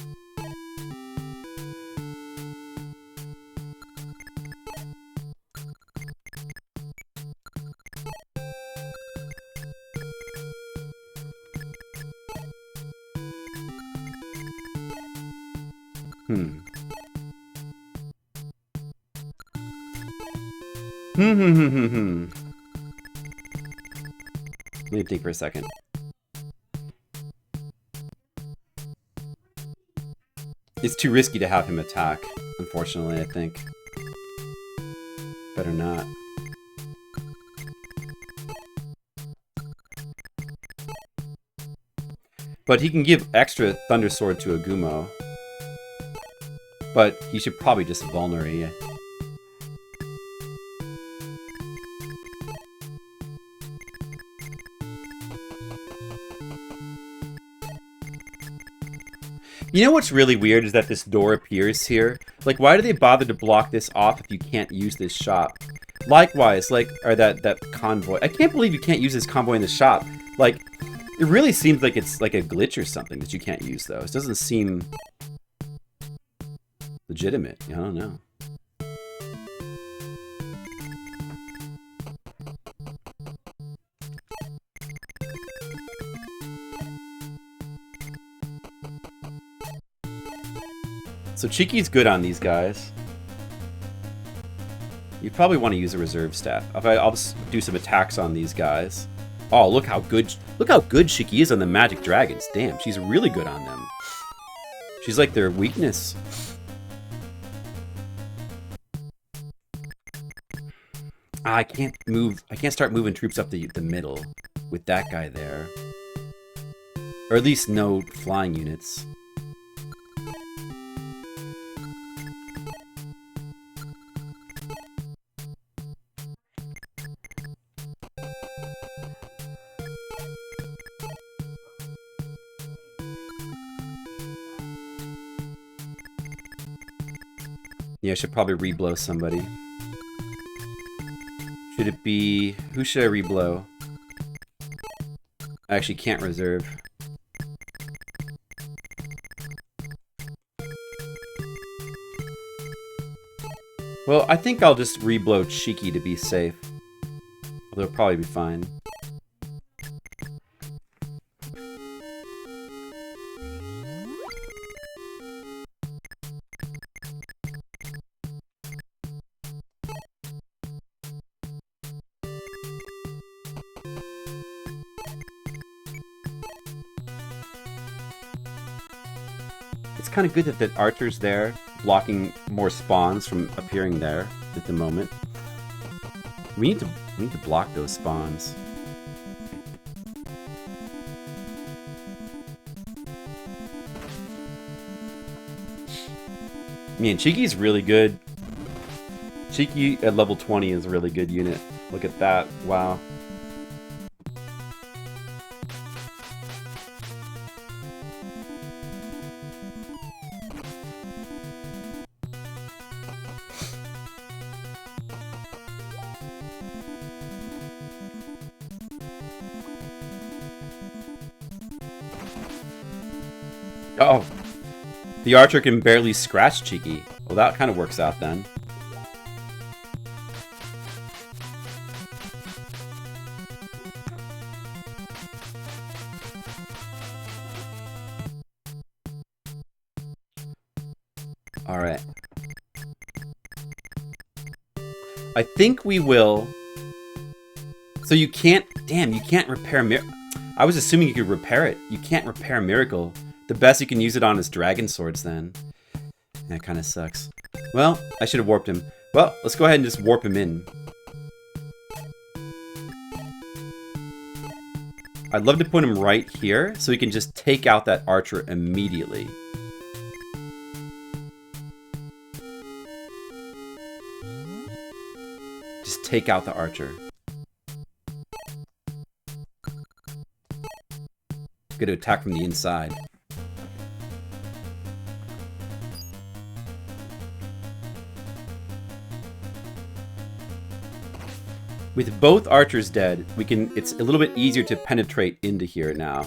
Let me think for a second. It's too risky to have him attack, unfortunately, I think. Better not. But he can give extra Thunder Sword to Ogumo. But he should probably just vulnerate. You know what's really weird is that this door appears here. Like, why do they bother to block this off if you can't use this shop? Likewise, like, or that convoy. I can't believe you can't use this convoy in the shop. Like, it really seems like it's like a glitch or something that you can't use, though. It doesn't seem legitimate. I don't know. So Cheeky's good on these guys. You probably want to use a reserve staff. I'll just do some attacks on these guys. Oh, look how good Cheeky is on the magic dragons. Damn, she's really good on them. She's like their weakness. I can't start moving troops up the middle with that guy there. Or at least no flying units. Yeah, I should probably reblow somebody. Should it be... Who should I reblow? I actually can't reserve. Well, I think I'll just reblow Cheeky to be safe. Although it'll probably be fine. it's kind of good that the archer's there, blocking more spawns from appearing there at the moment. We need to block those spawns. Man, Cheeky's really good. Cheeky at level 20 is a really good unit. Look at that. Wow. Oh. The archer can barely scratch Cheeky. Well, that kind of works out then. Alright. I think we will... So you can't... Damn, you can't repair... I was assuming you could repair it. You can't repair Miracle. The best you can use it on is Dragon Swords, then. That kind of sucks. Well, I should have warped him. Well, let's go ahead and just warp him in. I'd love to put him right here, so he can just take out that archer immediately. Just take out the archer. Good to attack from the inside. With both archers dead, we can. It's a little bit easier to penetrate into here now.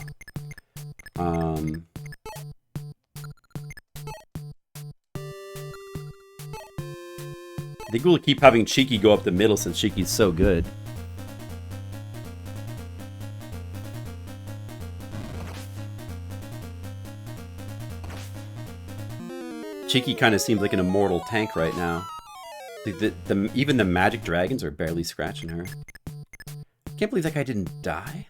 I think we'll keep having Cheeky go up the middle since Cheeky's so good. Cheeky kind of seems like an immortal tank right now. Even the magic dragons are barely scratching her. Can't believe that guy didn't die.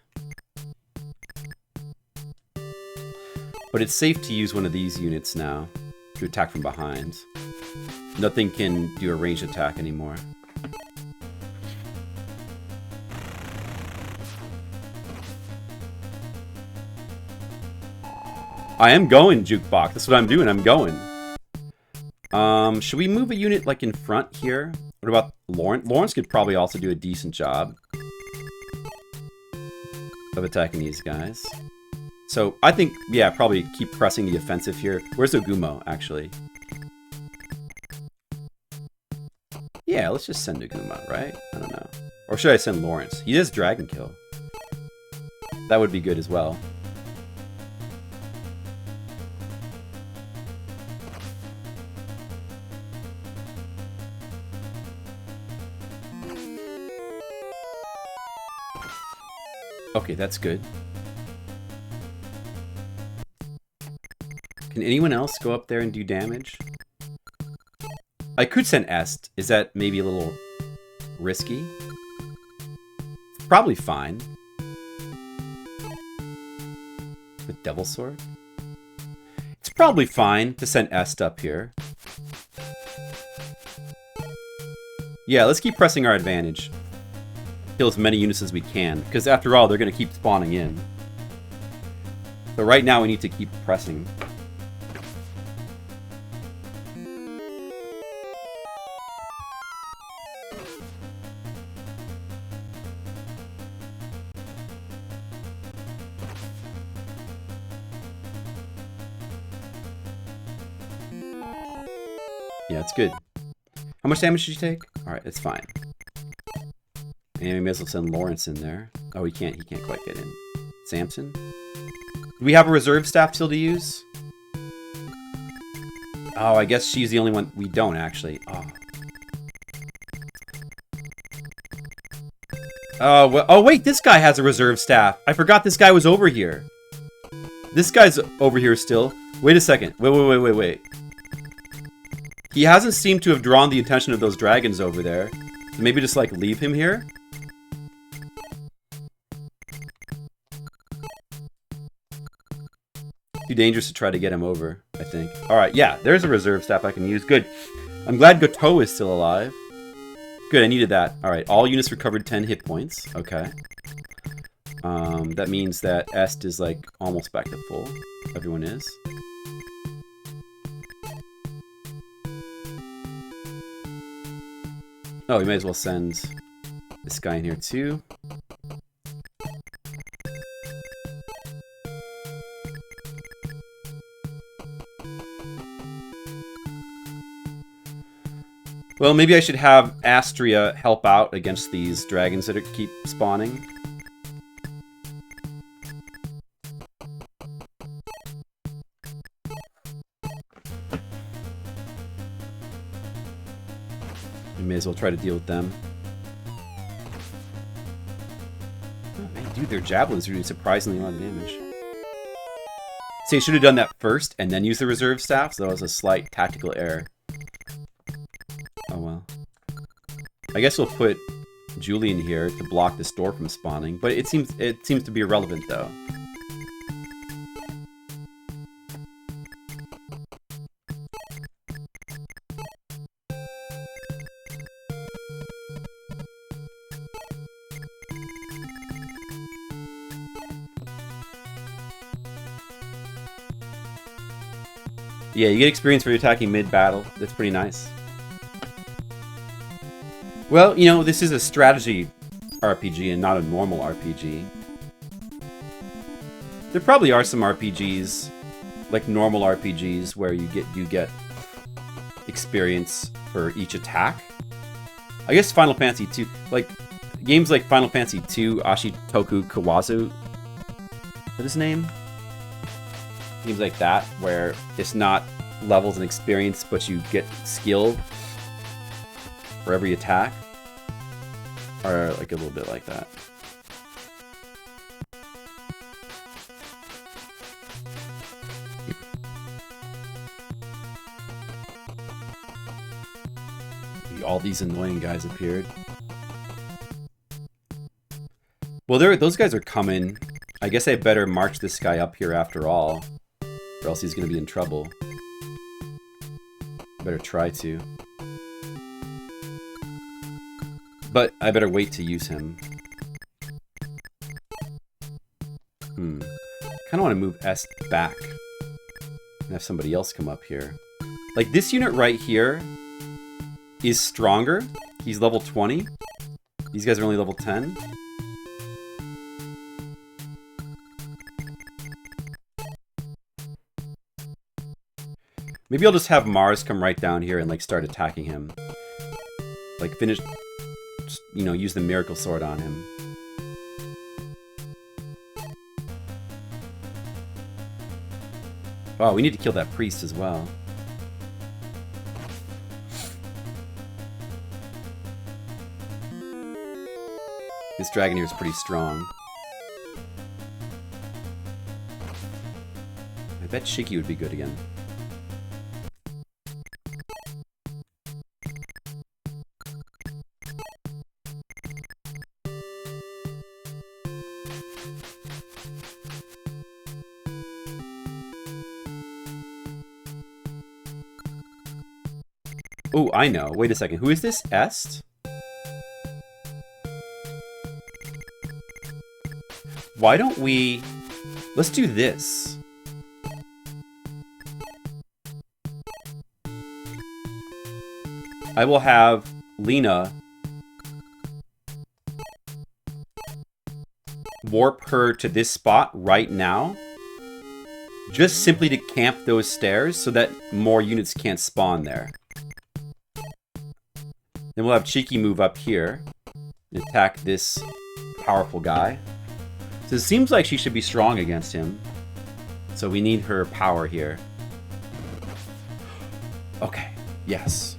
But it's safe to use one of these units now to attack from behind. Nothing can do a ranged attack anymore. I am going, Jukebox. That's what I'm doing. I'm going. Should we move a unit like in front here? What about Lawrence? Lawrence could probably also do a decent job of attacking these guys. So I think, yeah, probably keep pressing the offensive here. Where's Ogumo, actually? Yeah, let's just send Ogumo, right? I don't know. Or should I send Lawrence? He does Dragon Kill. That would be good as well. Okay, that's good. Can anyone else go up there and do damage? I could send Est. Is that maybe a little risky? It's probably fine. With Devil Sword? It's probably fine to send Est up here. Yeah, let's keep pressing our advantage. Kill as many units as we can, because after all, they're going to keep spawning in. So right now, we need to keep pressing. Yeah, it's good. How much damage did you take? Alright, it's fine. And we may as well send Lawrence in there. Oh, he can't quite get in. Samson? Do we have a reserve staff still to use? Oh, I guess she's the only one. We don't, actually. Oh. Oh, well, oh, wait, this guy has a reserve staff. I forgot this guy was over here. This guy's over here still. Wait a second. Wait. He hasn't seemed to have drawn the attention of those dragons over there. So maybe just, like, leave him here? Too dangerous to try to get him over, I think. Alright, yeah, there's a reserve staff I can use. Good. I'm glad Goto is still alive. Good, I needed that. Alright, all units recovered 10 hit points. Okay. That means that Est is, like, almost back to full. Everyone is. Oh, we may as well send this guy in here, too. Well, maybe I should have Astria help out against these dragons that keep spawning. We may as well try to deal with them. Oh, man, dude, their javelins are doing surprisingly a lot of damage. See, I should have done that first and then use the reserve staff, so that was a slight tactical error. Oh well. I guess we'll put Julian here to block this door from spawning, but it seems to be irrelevant though. Yeah, you get experience for attacking mid-battle. That's pretty nice. Well, you know, this is a strategy RPG and not a normal RPG. There probably are some RPGs, like normal RPGs, where you get experience for each attack. I guess Final Fantasy 2, like games like Final Fantasy 2, Ashitoku Kawazu, what is his name? Games like that, where it's not levels and experience, but you get skill for every attack, are like a little bit like that. All these annoying guys appeared. Well, those guys are coming. I guess I better march this guy up here after all, or else he's gonna be in trouble. Better try to. But I better wait to use him. Kinda wanna move Est back and have somebody else come up here. Like this unit right here is stronger. He's level 20. These guys are only level 10. Maybe I'll just have Mars come right down here and like start attacking him. Like finish, you know, use the Miracle Sword on him. Oh, we need to kill that priest as well. This dragon here is pretty strong. I bet Shiki would be good again. Oh, I know. Wait a second. Who is this? Est? Why don't we... Let's do this. I will have Lena warp her to this spot right now. Just simply to camp those stairs so that more units can't spawn there. Then we'll have Cheeky move up here and attack this powerful guy. So it seems like she should be strong against him. So we need her power here. Okay, yes.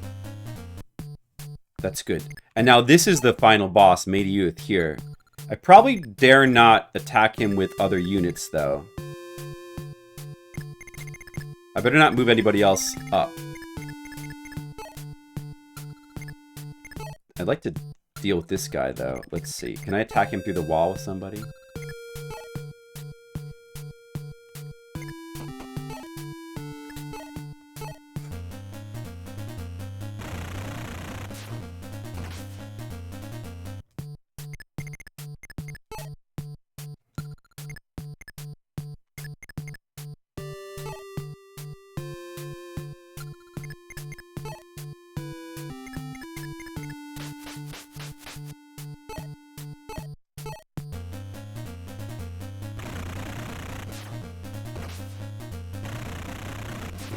That's good. And now this is the final boss, Mediyuth here. I probably dare not attack him with other units, though. I better not move anybody else up. I'd like to deal with this guy, though. Let's see. Can I attack him through the wall with somebody?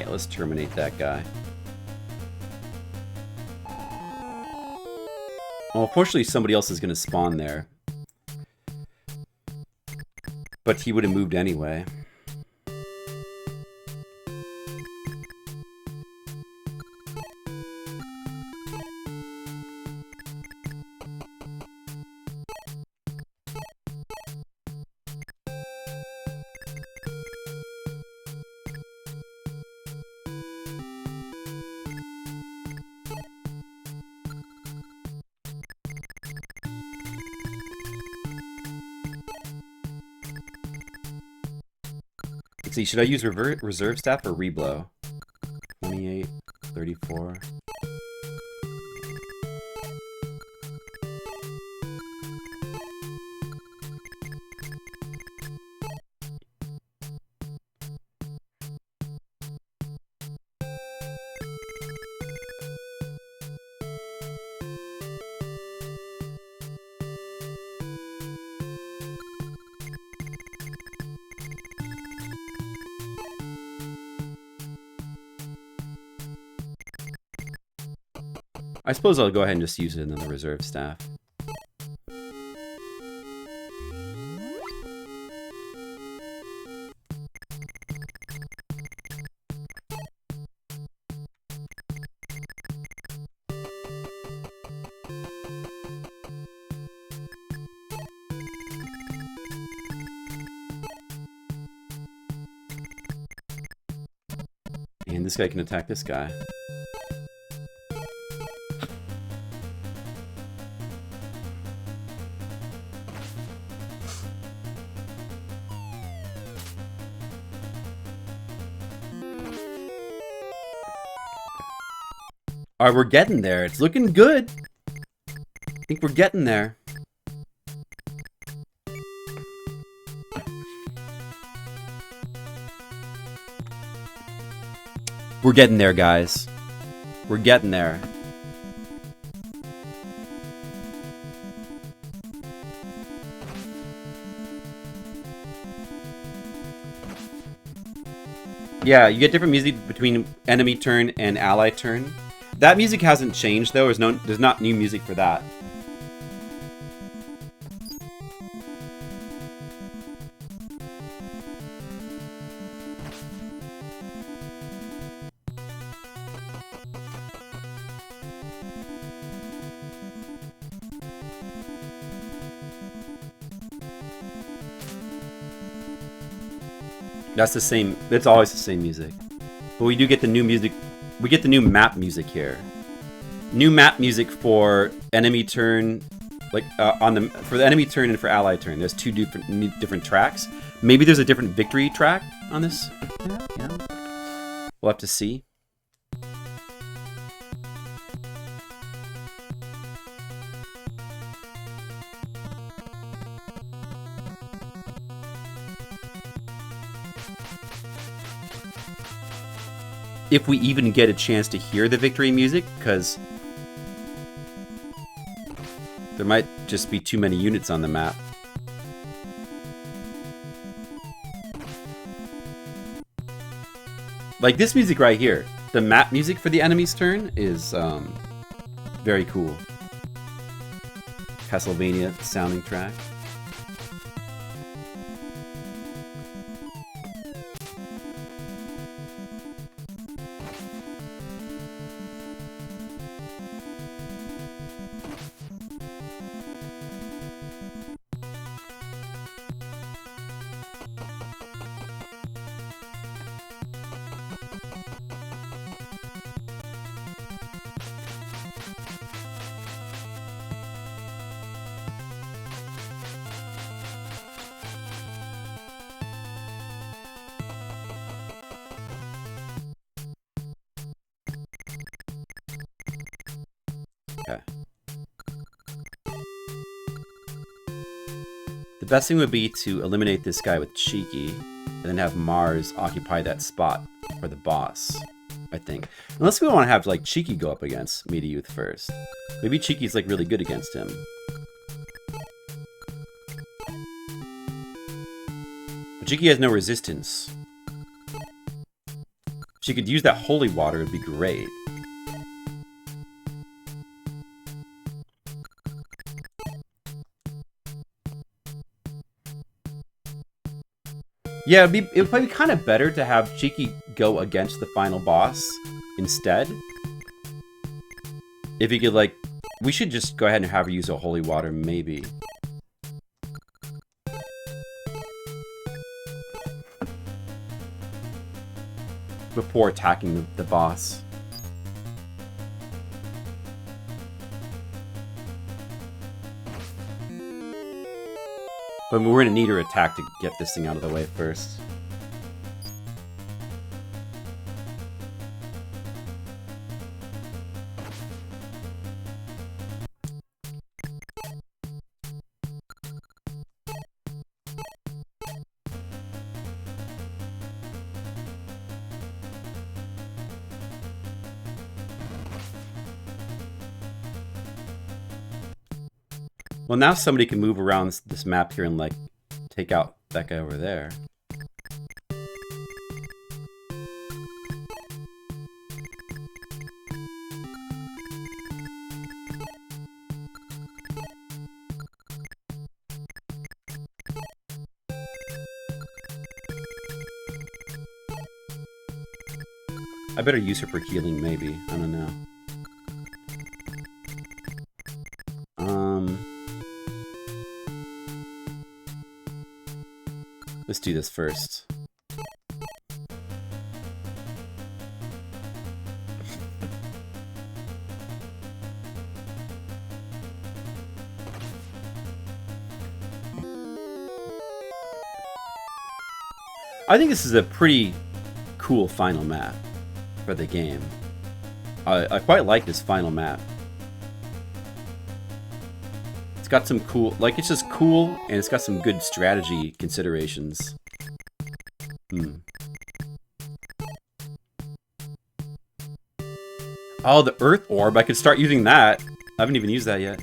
Yeah, let's terminate that guy. Well, unfortunately, somebody else is going to spawn there. But he would have moved anyway. Let's see, should I use reserve staff or reblow? 28, 34. I suppose I'll go ahead and just use it in the reserve staff. And this guy can attack this guy. Alright, we're getting there. It's looking good. I think we're getting there. We're getting there, guys. We're getting there. Yeah, you get different music between enemy turn and ally turn. That music hasn't changed, though. There's not new music for that. That's the same. It's always the same music. But we do get the new music. We get the new map music here. New map music for enemy turn, like for the enemy turn and for ally turn. There's two different tracks. Maybe there's a different victory track on this. Yeah. We'll have to see. If we even get a chance to hear the victory music, because there might just be too many units on the map. Like this music right here, the map music for the enemy's turn is very cool. Castlevania sounding track. The best thing would be to eliminate this guy with Cheeky, and then have Mars occupy that spot for the boss, I think. Unless we want to have, like, Cheeky go up against Meaty Youth first. Maybe Cheeky's, like, really good against him. But Cheeky has no resistance. If she could use that holy water, it'd be great. Yeah, it would probably be kind of better to have Cheeky go against the final boss instead. If you could, like... We should just go ahead and have her use a holy water, maybe. Before attacking the boss. But we're gonna need her attack to get this thing out of the way first. Well, now somebody can move around this map here and, like, take out that guy over there. I better use her for healing, maybe. I don't know. Let's do this first. I think this is a pretty cool final map for the game. I quite like this final map. It's got some cool, like, it's just cool, and it's got some good strategy considerations. Oh, the Earth Orb, I could start using that. I haven't even used that yet.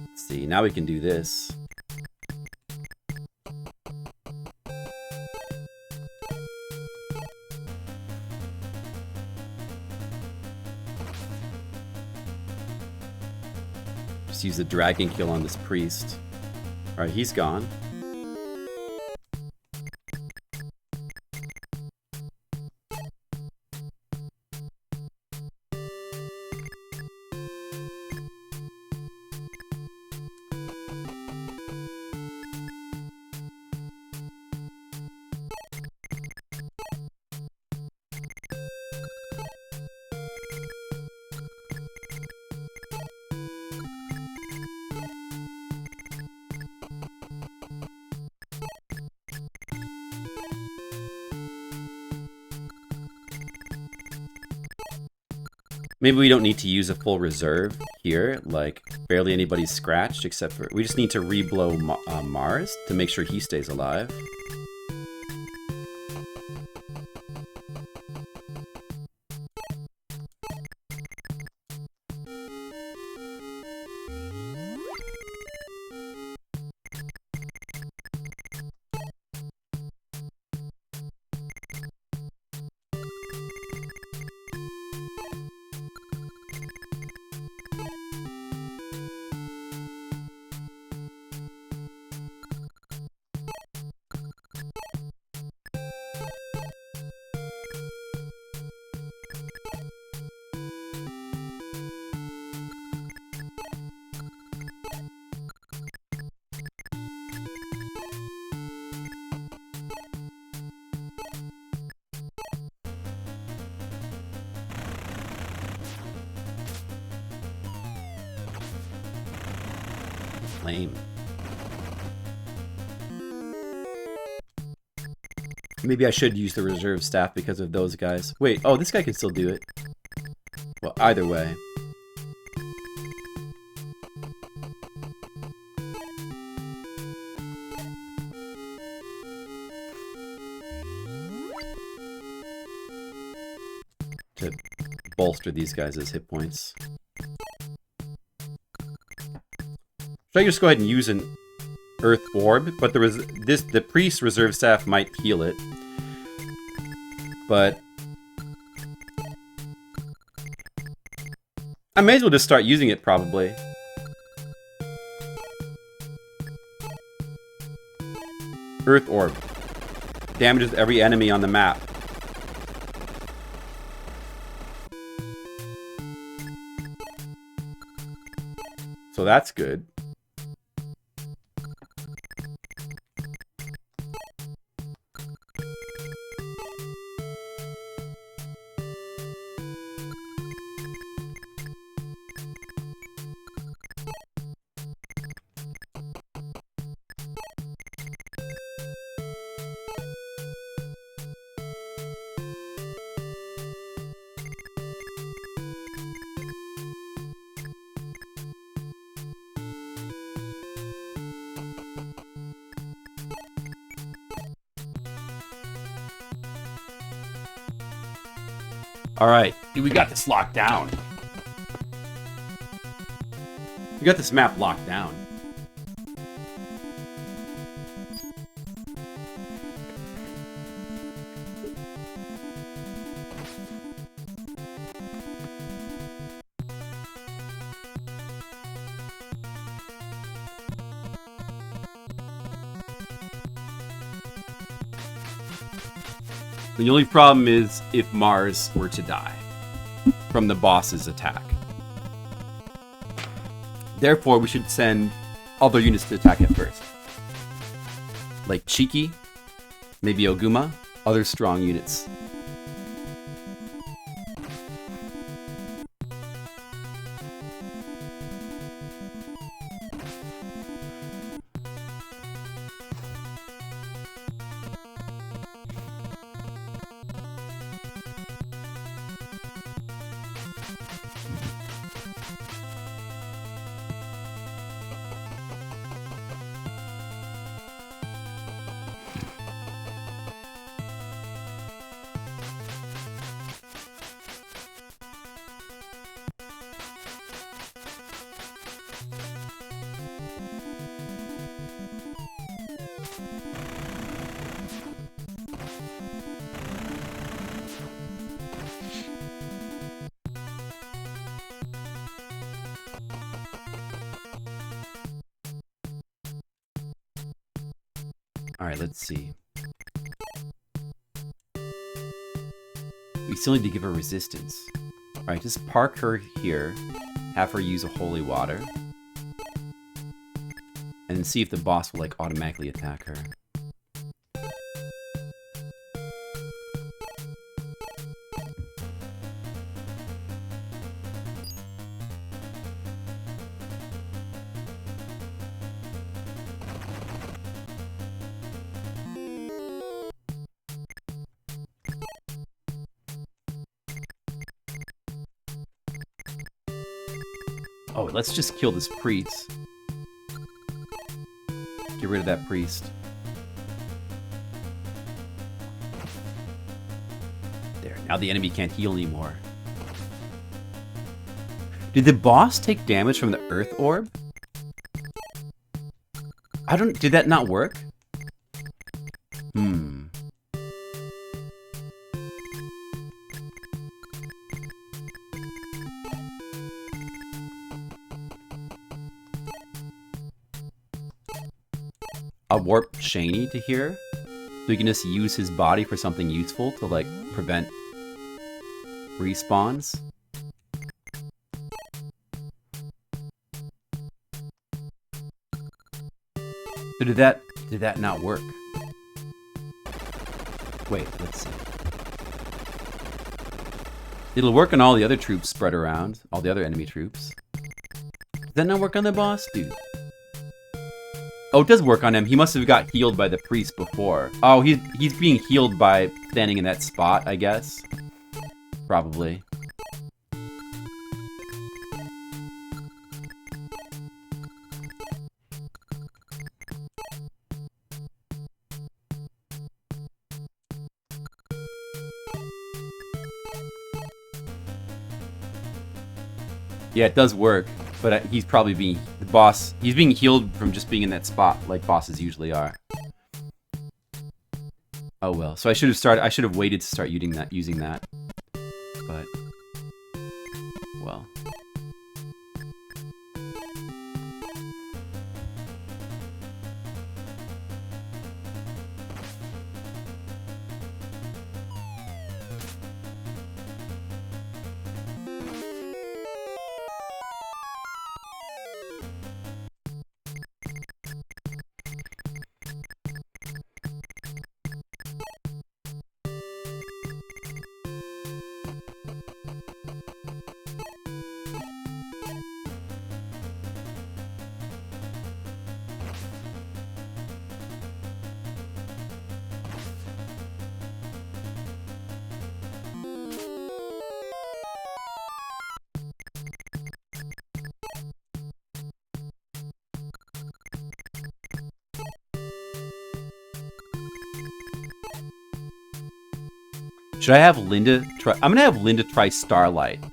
Let's see, now we can do this. Use the dragon kill on this priest. Alright, he's gone. Maybe we don't need to use a full reserve here, like barely anybody's scratched except for... We just need to re-blow Mars to make sure he stays alive. Lame. Maybe I should use the reserve staff because of those guys. Wait, oh, this guy can still do it. Well, either way. To bolster these guys' hit points. Should I just go ahead and use an... Earth Orb, but the Priest Reserve Staff might heal it. But I may as well just start using it, probably. Earth Orb. Damages every enemy on the map. So that's good. Alright, we got this locked down. We got this map locked down. The only problem is if Mars were to die from the boss's attack. Therefore, we should send other units to attack it first. Like Cheeky, maybe Oguma, other strong units. Alright, let's see. We still need to give her resistance. Alright, just park her here. Have her use a holy water. And then see if the boss will, like, automatically attack her. Oh, let's just kill this priest. Get rid of that priest. There, now the enemy can't heal anymore. Did the boss take damage from the Earth Orb? Did that not work? I'll warp Shaney to here, so we can just use his body for something useful to, like, prevent respawns. So did that not work? Wait, let's see. It'll work on all the other troops spread around, all the other enemy troops. Did that not work on the boss? Dude. Oh, it does work on him. He must have got healed by the priest before. Oh, he's being healed by standing in that spot, I guess. Probably. Yeah, it does work, but he's probably being... boss. He's being healed from just being in that spot, like bosses usually are. Oh well. So I should have waited to start using that. But well. Should I have Linda try? I'm gonna have Linda try Starlight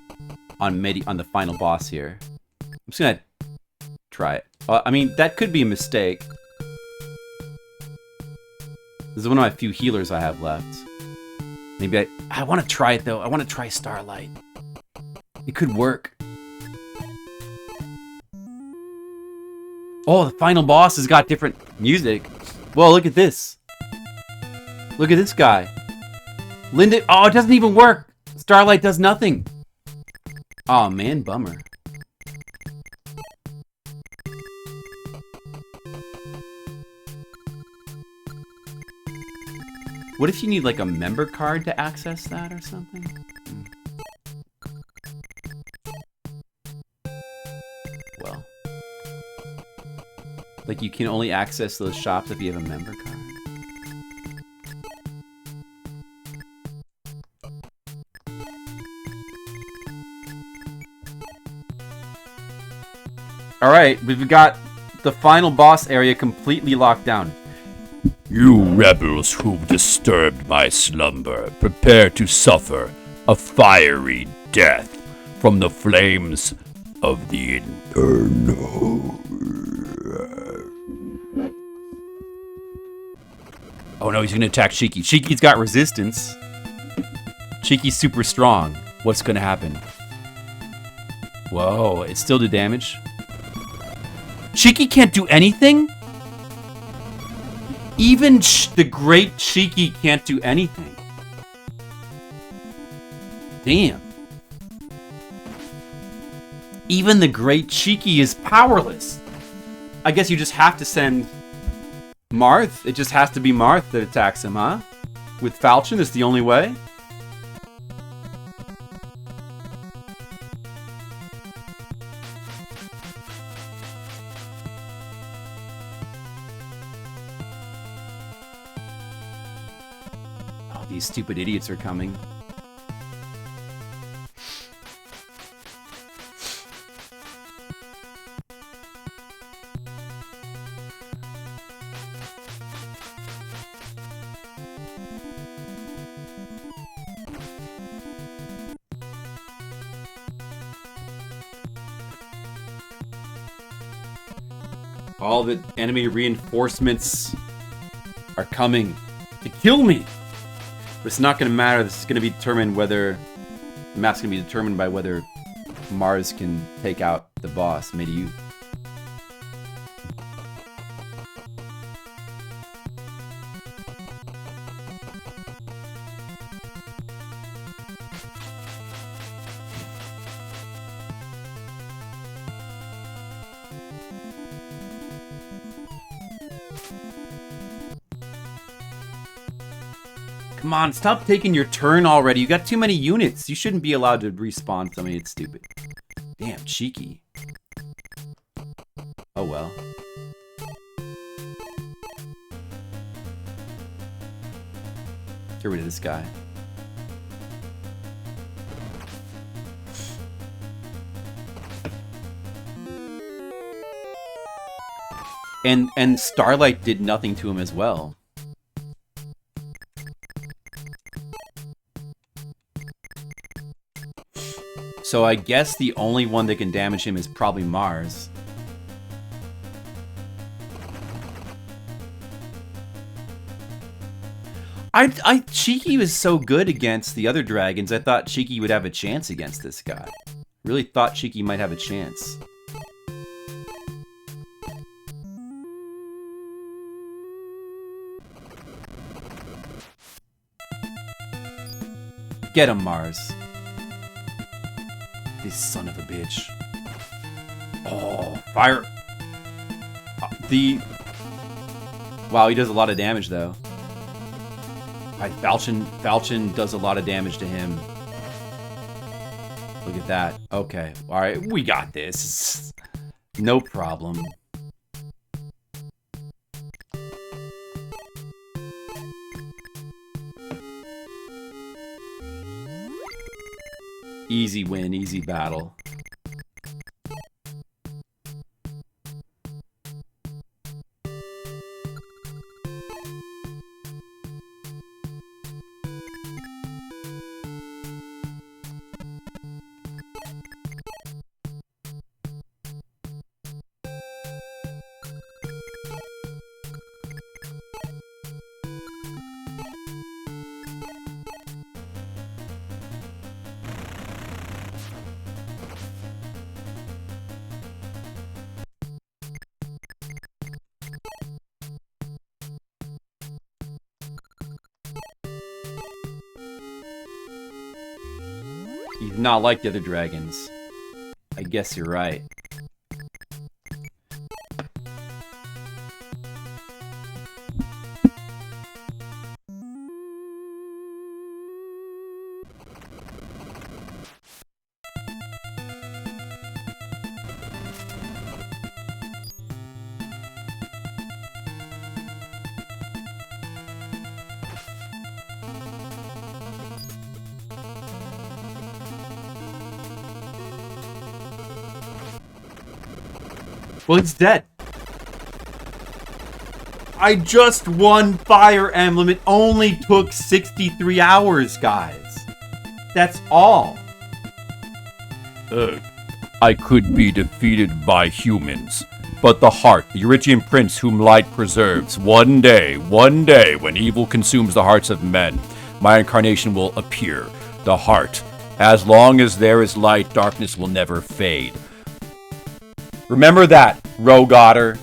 on the final boss here. I'm just gonna try it. I mean, that could be a mistake. This is one of my few healers I have left. Maybe I want to try it though. I want to try Starlight. It could work. Oh, the final boss has got different music. Whoa, look at this. Look at this guy. Linda, oh, it doesn't even work. Starlight does nothing. Oh man, bummer. What if you need like a member card to access that or something? Well. Like you can only access those shops if you have a member card. Alright, we've got the final boss area completely locked down. You rebels who've disturbed my slumber, prepare to suffer a fiery death from the flames of the Inferno. Oh no, he's gonna attack Shiki. Shiki's got resistance. Shiki's super strong. What's gonna happen? Whoa, it still did damage. Shiki can't do anything? Even the great Shiki can't do anything. Damn. Even the great Shiki is powerless. I guess you just have to send Marth. It just has to be Marth that attacks him, huh? With Falchion, it's the only way? These stupid idiots are coming. All the enemy reinforcements are coming to kill me. But it's not going to matter. This is going to be determined whether... The map's going to be determined by whether Mars can take out the boss, Mediev. Come on, stop taking your turn already. You got too many units. You shouldn't be allowed to respawn something. It's stupid. Damn, cheeky. Oh well. Get rid of this guy. And Starlight did nothing to him as well. So I guess the only one that can damage him is probably Mars. Cheeky was so good against the other dragons, I thought Cheeky would have a chance against this guy. Really thought Cheeky might have a chance. Get him, Mars. This son of a bitch. Oh, fire. Wow, he does a lot of damage, though. Right, Falchion does a lot of damage to him. Look at that. Okay, alright, we got this. No problem. Easy win, easy battle. He's not like the other dragons. I guess you're right. Well, it's dead. I just won Fire Emblem. It only took 63 hours, guys. That's all. I could be defeated by humans, but the heart, the Eritrean prince whom light preserves, one day, when evil consumes the hearts of men, my incarnation will appear. The heart. As long as there is light, darkness will never fade. Remember that, Rogue Otter.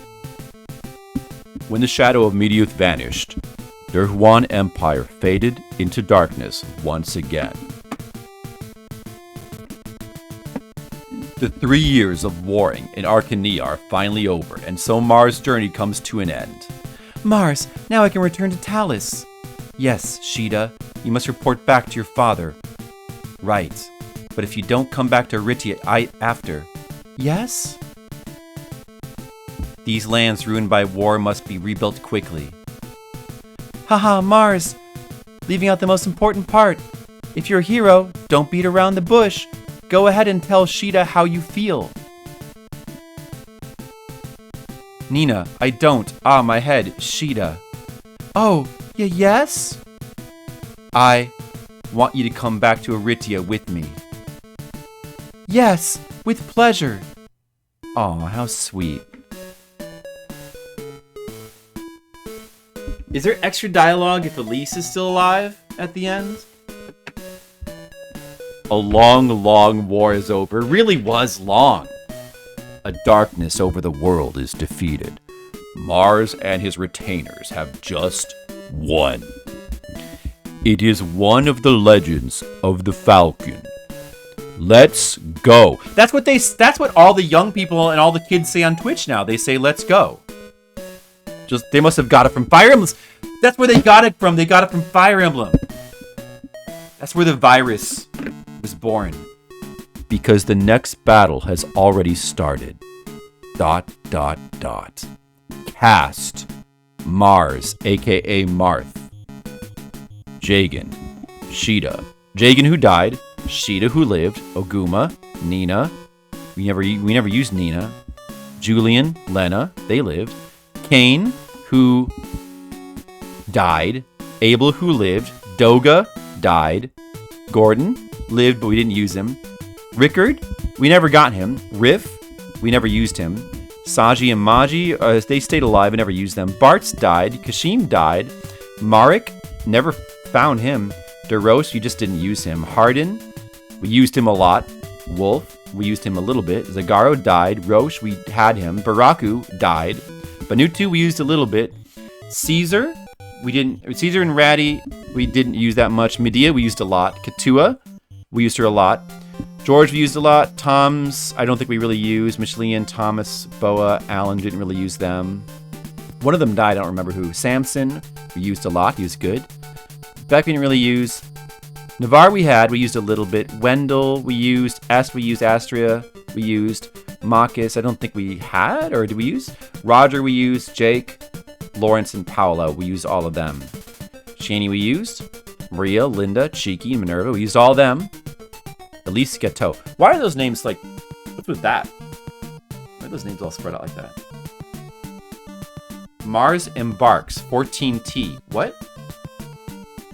When the shadow of Mediuth vanished, their Huan Empire faded into darkness once again. The 3 years of warring in Arcania are finally over, and so Mars' journey comes to an end. Mars, now I can return to Talus. Yes, Sheeta, you must report back to your father. Right, but if you don't come back to Aritia after... Yes? These lands ruined by war must be rebuilt quickly. Haha, Mars! Leaving out the most important part. If you're a hero, don't beat around the bush. Go ahead and tell Sheeta how you feel. Nina, I don't. Ah, my head. Sheeta. Oh, yes? I want you to come back to Aritia with me. Yes, with pleasure. Aw, how sweet. Is there extra dialogue if Elise is still alive at the end? A long, long war is over. It really was long. A darkness over the world is defeated. Mars and his retainers have just won. It is one of the legends of the Falcon. Let's go. That's what all the young people and all the kids say on Twitch now. They say, let's go. They must have got it from Fire Emblem. That's where they got it from. They got it from Fire Emblem. That's where the virus was born. Because the next battle has already started. ... Cast. Mars, aka Marth. Jagan. Sheeta. Jagan who died. Sheeta who lived. Oguma. Nina. We never used Nina. Julian. Lena. They lived. Kane, who died. Abel, who lived. Doga died. Gordon lived, but we didn't use him. Rickard, we never got him. Riff, we never used him. Saji and Maji, they stayed alive and never used them. Bartz died. Kashim died. Marek Never found him. DeRoche, you just didn't use him. Hardin, we used him a lot. Wolf, we used him a little bit. Zagaro died. Roche, we had him. Baraku died. Banutu, we used a little bit. Caesar, we didn't. Caesar and Ratty, we didn't use that much. Medea, we used a lot. Katua, we used her a lot. George, we used a lot. Tom's, I don't think we really used. Micheline, Thomas, Boa, Alan, didn't really use them. One of them died, I don't remember who. Samson, we used a lot. He was good. Beck, we didn't really use. Navarre, we used a little bit. Wendell, we used. Est, we used. Astria, we used. Marcus, I don't think we had, or did we use? Roger, we used. Jake, Lawrence, and Paolo, we used all of them. Shani, we used. Maria, Linda, Cheeky, and Minerva, we used all of them. Elise Gateau. Why are those names like, what's with that? Why are those names all spread out like that? Mars Embarks, 14T. What?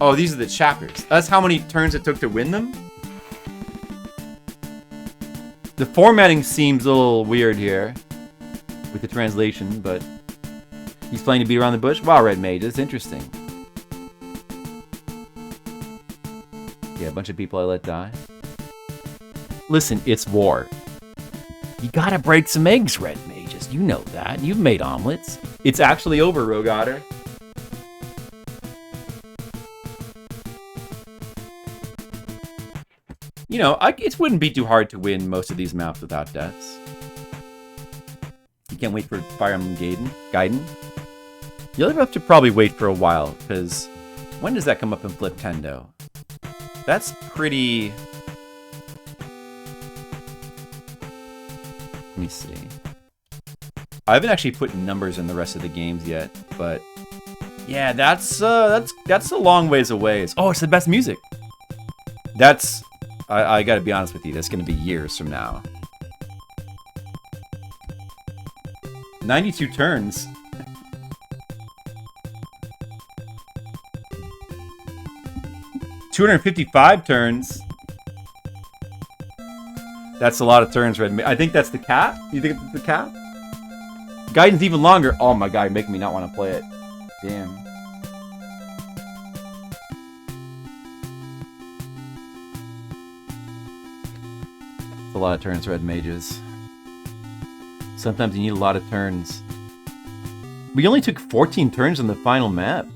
Oh, these are the chapters. That's how many turns it took to win them? The formatting seems a little weird here with the translation, but he's playing to beat around the bush. Wow, Red Mage, that's interesting. Yeah, a bunch of people I let die. Listen, it's war. You gotta break some eggs, Red Mages. You know that. You've made omelets. It's actually over, Rogue Otter. You know, it wouldn't be too hard to win most of these maps without deaths. You can't wait for Fire Emblem Gaiden. You'll have to probably wait for a while, because when does that come up in Fliptendo? That's pretty... Let me see. I haven't actually put numbers in the rest of the games yet, but... Yeah, that's a long ways away. Oh, it's the best music! That's... I gotta be honest with you, that's gonna be years from now. 92 turns. $255 turns. That's a lot of turns, Red. I think that's the cap. You think it's the cap? Gaiden's even longer. Oh my god, making me not want to play it. Damn. A lot of turns, Red Mages. Sometimes you need a lot of turns. We only took 14 turns on the final map.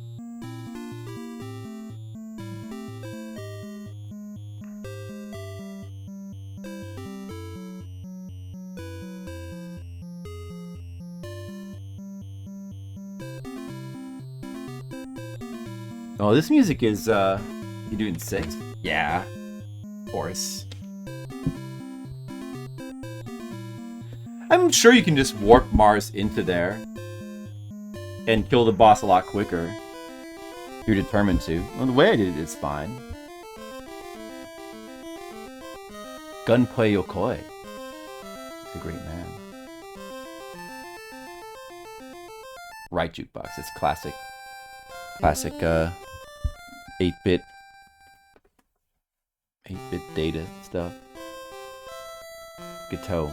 Oh, this music is, you doing 6? Yeah. Of course. I'm sure you can just warp Mars into there and kill the boss a lot quicker. If you're determined to. Well, the way I did it is fine. Gunpei Yokoi. He's a great man. Right jukebox. It's classic. Classic, 8-bit data stuff. Gateau.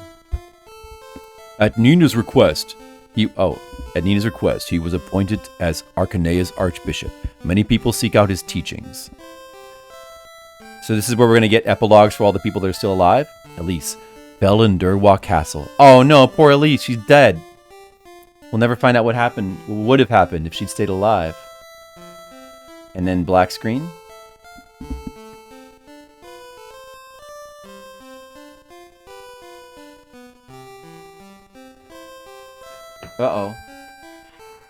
At Nina's request, he was appointed as Arcanea's Archbishop. Many people seek out his teachings. So this is where we're going to get epilogues for all the people that are still alive. Elise fell in Durwa Castle. Oh no, poor Elise, she's dead. We'll never find out what would have happened if she'd stayed alive. And then black screen. Uh-oh.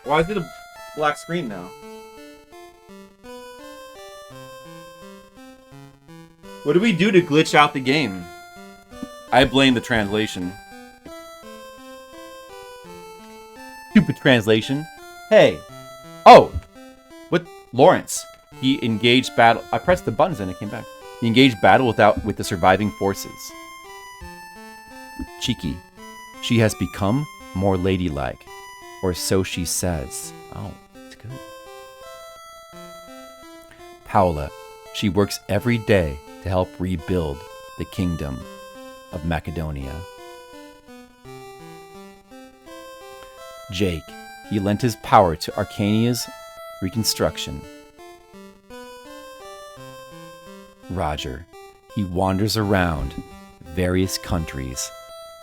Why is it a black screen now? What do we do to glitch out the game? I blame the translation. Stupid translation. Hey. Oh! What? Lawrence. He engaged battle. I pressed the buttons and it came back. He engaged battle with the surviving forces. Cheeky. She has become more ladylike. Or so she says. Oh, that's good. Paola. She works every day to help rebuild the kingdom of Macedonia. Jake. He lent his power to Arcania's reconstruction. Roger. He wanders around various countries,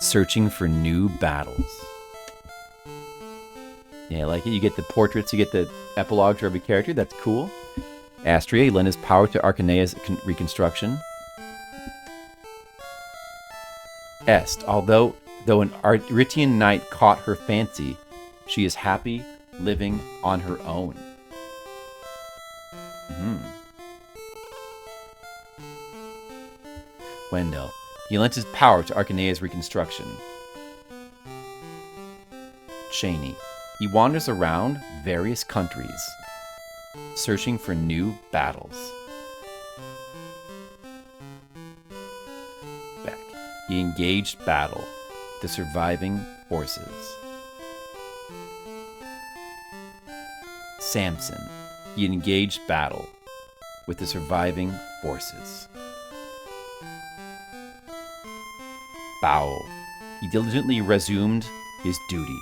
searching for new battles. Yeah, like it. You get the portraits, you get the epilogues for every character. That's cool. Astria, he lent his power to Arcanea's reconstruction. Est, though an Aritian knight caught her fancy, she is happy living on her own. Wendell, he lent his power to Arcanea's reconstruction. Cheney, he wanders around various countries, searching for new battles. Beck, he engaged battle, the surviving forces. Samson, he engaged battle with the surviving forces. Bowel, he diligently resumed his duty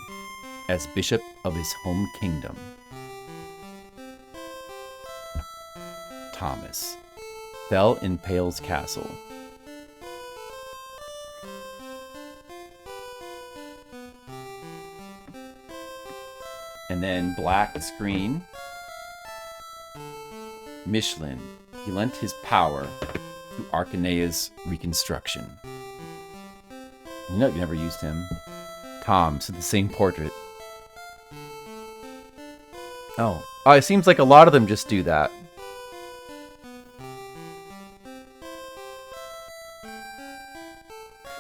as bishop of his home kingdom. Thomas fell in Pale's castle. And then black screen. Michelin, he lent his power to Arcanea's reconstruction. You know, you never used him. Tom, so the same portrait. Oh, it seems like a lot of them just do that.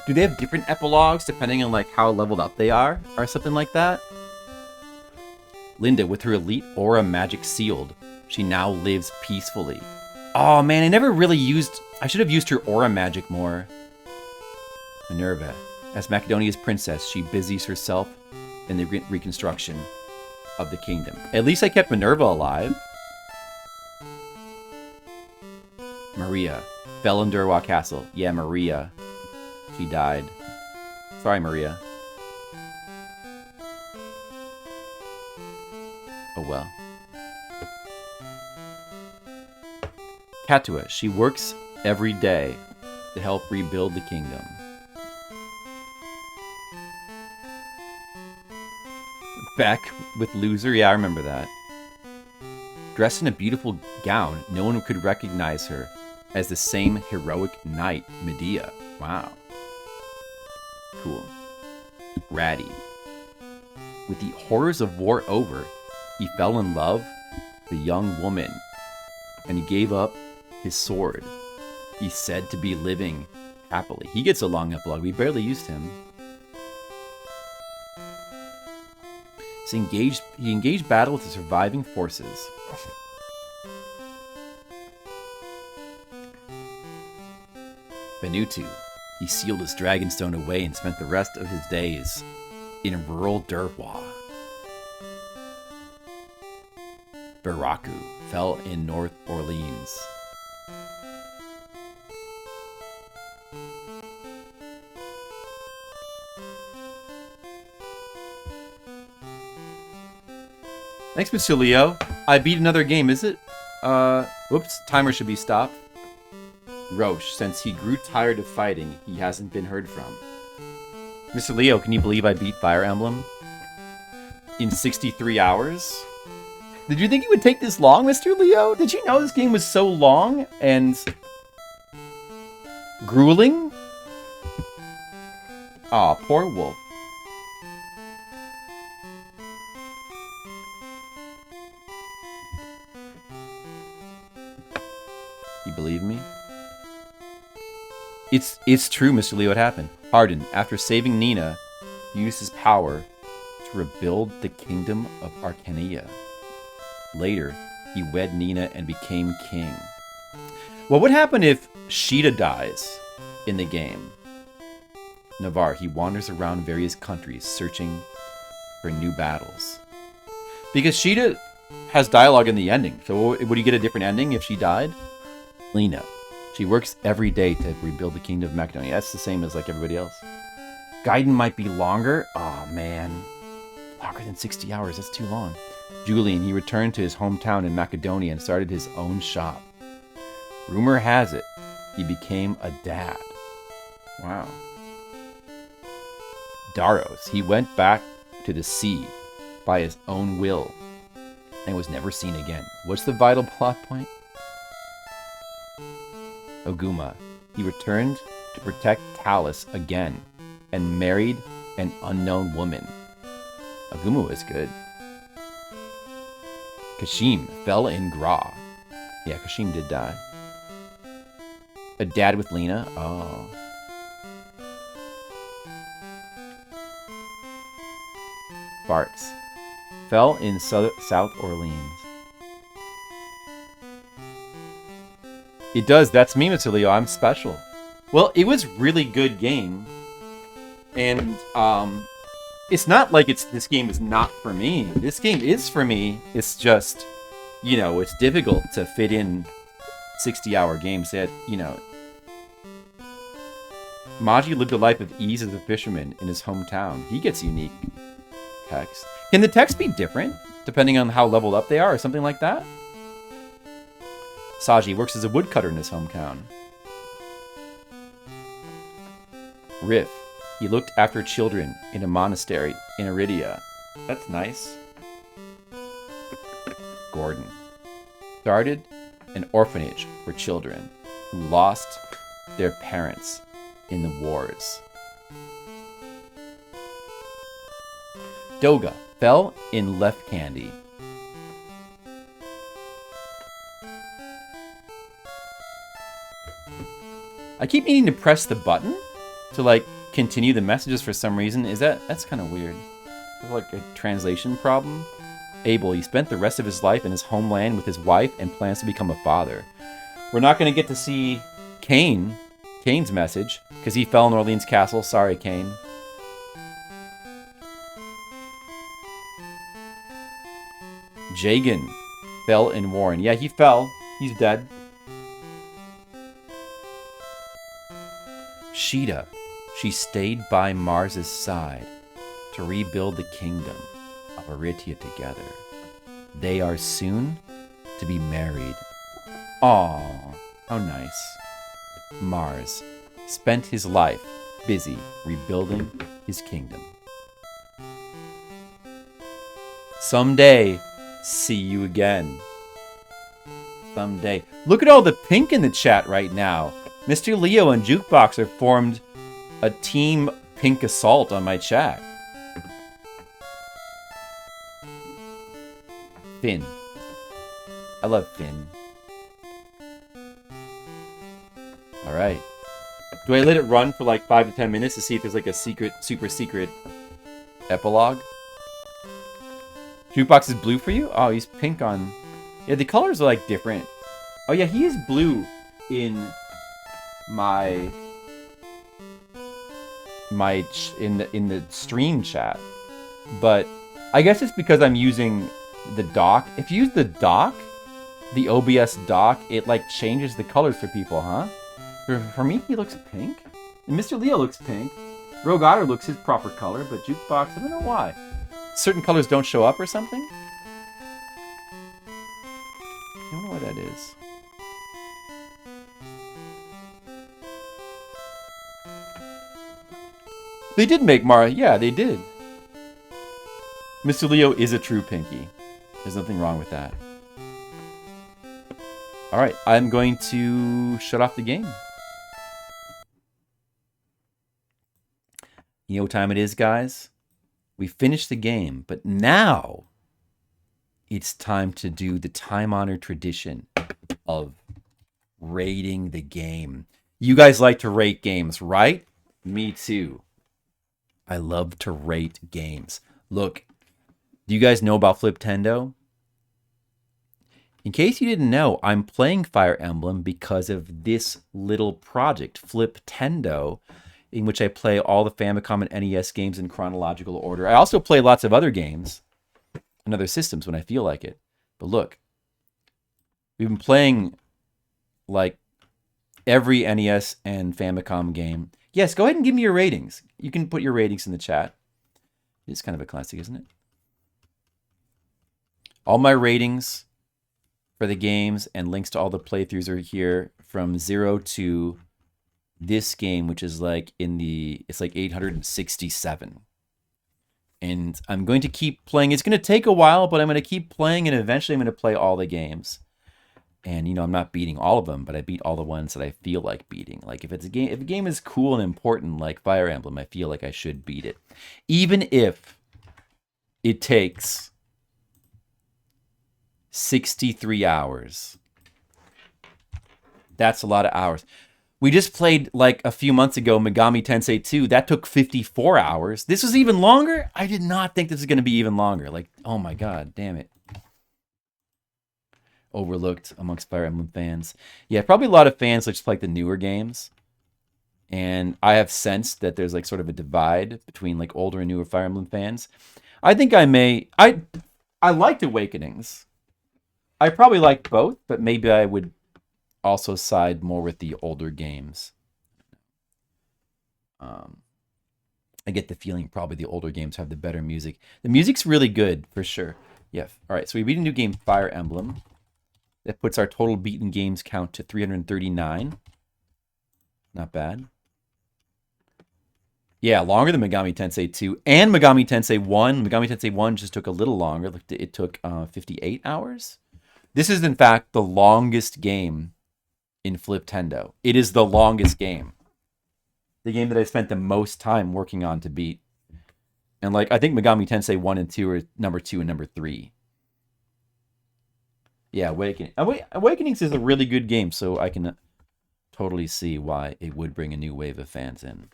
Do they have different epilogues depending on like how leveled up they are, or something like that? Linda, with her elite aura magic sealed, she now lives peacefully. Oh man, I never really used... I should have used her aura magic more. Minerva, as Macedonia's princess, she busies herself in the reconstruction of the kingdom. At least I kept Minerva alive. Maria, fell in Durwa Castle. Yeah, Maria. She died. Sorry, Maria. Oh well. Katua, she works every day to help rebuild the kingdom. Beck with Loser, yeah, I remember that. Dressed in a beautiful gown, no one could recognize her as the same heroic knight, Medea. Wow. Cool. Ratty. With the horrors of war over, he fell in love with a young woman, and he gave up his sword. He's said to be living happily. He gets a long epilogue. We barely used him. He engaged battle with the surviving forces. Benutu. He sealed his dragonstone away and spent the rest of his days in rural Durwa. Baraku fell in North Orleans. Thanks, Mr. Leo. I beat another game, is it? Whoops, timer should be stopped. Roche, since he grew tired of fighting, he hasn't been heard from. Mr. Leo, can you believe I beat Fire Emblem in 63 hours? Did you think it would take this long, Mr. Leo? Did you know this game was so long and grueling? Aw, poor Wolf. You believe me? It's true, Mr. Lee, what happened. Hardin, after saving Nina, used his power to rebuild the kingdom of Arcania. Later, he wed Nina and became king. What would happen if Sheeta dies in the game? Navarre, he wanders around various countries searching for new battles. Because Sheeta has dialogue in the ending, so would you get a different ending if she died? Lena, she works every day to rebuild the kingdom of Macedonia. That's the same as like everybody else. Gaiden might be longer. Oh man, longer than 60 hours. That's too long. Julian, he returned to his hometown in Macedonia and started his own shop. Rumor has it, he became a dad. Wow. Daros, he went back to the sea by his own will and was never seen again. What's the vital plot point? Oguma, he returned to protect Talus again and married an unknown woman. Oguma was good. Kashim fell in Gra. Yeah, Kashim did die. A dad with Lena? Oh. Farts. Fell in South Orleans. It does. That's me, Mr. Leo. I'm special. Well, it was really good game. And it's not like this game is not for me. This game is for me. It's just, you know, it's difficult to fit in 60-hour games that, you know. Maji lived a life of ease as a fisherman in his hometown. He gets unique text. Can the text be different depending on how leveled up they are or something like that? Saji works as a woodcutter in his hometown. Riff. He looked after children in a monastery in Iridia. That's nice. Gordon. Started an orphanage for children who lost their parents in the wars. Doga fell in left candy. I keep needing to press the button to like continue the messages for some reason. That's kind of weird. Like a translation problem. Abel, he spent the rest of his life in his homeland with his wife and plans to become a father. We're not going to get to see Kane's message, because he fell in Orleans Castle. Sorry, Kane. Jagan fell in Warren. Yeah, he fell. He's dead. Sheeta, she stayed by Mars's side to rebuild the kingdom of Aritia together. They are soon to be married. Aww, how nice. Mars spent his life busy rebuilding his kingdom. Someday, see you again. Someday. Look at all the pink in the chat right now. Mr. Leo and Jukebox have formed a team pink assault on my chat. Finn. I love Finn. Alright. Do I let it run for like 5 to 10 minutes to see if there's like a super secret epilogue? Jukebox is blue for you? Oh, he's pink on... Yeah, the colors are like different. Oh yeah, he is blue in my in the stream chat. But I guess it's because I'm using the dock. If you use the dock, the OBS dock, it like changes the colors for people, huh? For me, he looks pink. And Mr. Leo looks pink. Rogue Otter looks his proper color, but Jukebox, I don't know why. Certain colors don't show up or something? I don't know why that is. They did make Mara. Yeah, they did. Mr. Leo is a true pinky. There's nothing wrong with that. Alright, I'm going to shut off the game. You know what time it is, guys? We finished the game, but now it's time to do the time-honored tradition of rating the game. You guys like to rate games, right? Me too. I love to rate games. Look, do you guys know about Fliptendo? In case you didn't know, I'm playing Fire Emblem because of this little project, Fliptendo, in which I play all the Famicom and NES games in chronological order. I also play lots of other games and other systems when I feel like it. But look, we've been playing like every NES and Famicom game. Yes, go ahead and give me your ratings. You can put your ratings in the chat. It's kind of a classic, isn't it? All my ratings for the games, and links to all the playthroughs are here from 0 to this game, which is like it's like 867. And I'm going to keep playing. It's going to take a while, but I'm going to keep playing, and eventually I'm going to play all the games. And, you know, I'm not beating all of them, but I beat all the ones that I feel like beating. Like, if a game is cool and important, like Fire Emblem, I feel like I should beat it. Even if it takes 63 hours. That's a lot of hours. We just played, like, a few months ago, Megami Tensei 2. That took 54 hours. This was even longer? I did not think this was going to be even longer. Like, oh my god, damn it. Overlooked amongst Fire Emblem fans. Yeah, probably a lot of fans that just like the newer games. And I have sensed that there's, like, sort of a divide between, like, older and newer Fire Emblem fans. I think I liked Awakenings. I probably liked both, but maybe I would also side more with the older games. I get the feeling probably the older games have the better music. The music's really good, for sure. Yeah. All right, so we beat a new game, Fire Emblem. That puts our total beaten games count to 339. Not bad. Yeah, longer than Megami Tensei 2 and Megami Tensei 1. Megami Tensei 1 just took a little longer. It took 58 hours. This is, in fact, the longest game in Fliptendo. It is the longest game. The game that I spent the most time working on to beat. And, like, I think Megami Tensei 1 and 2 are number 2 and number 3. Yeah, Awakenings is a really good game, so I can totally see why it would bring a new wave of fans in.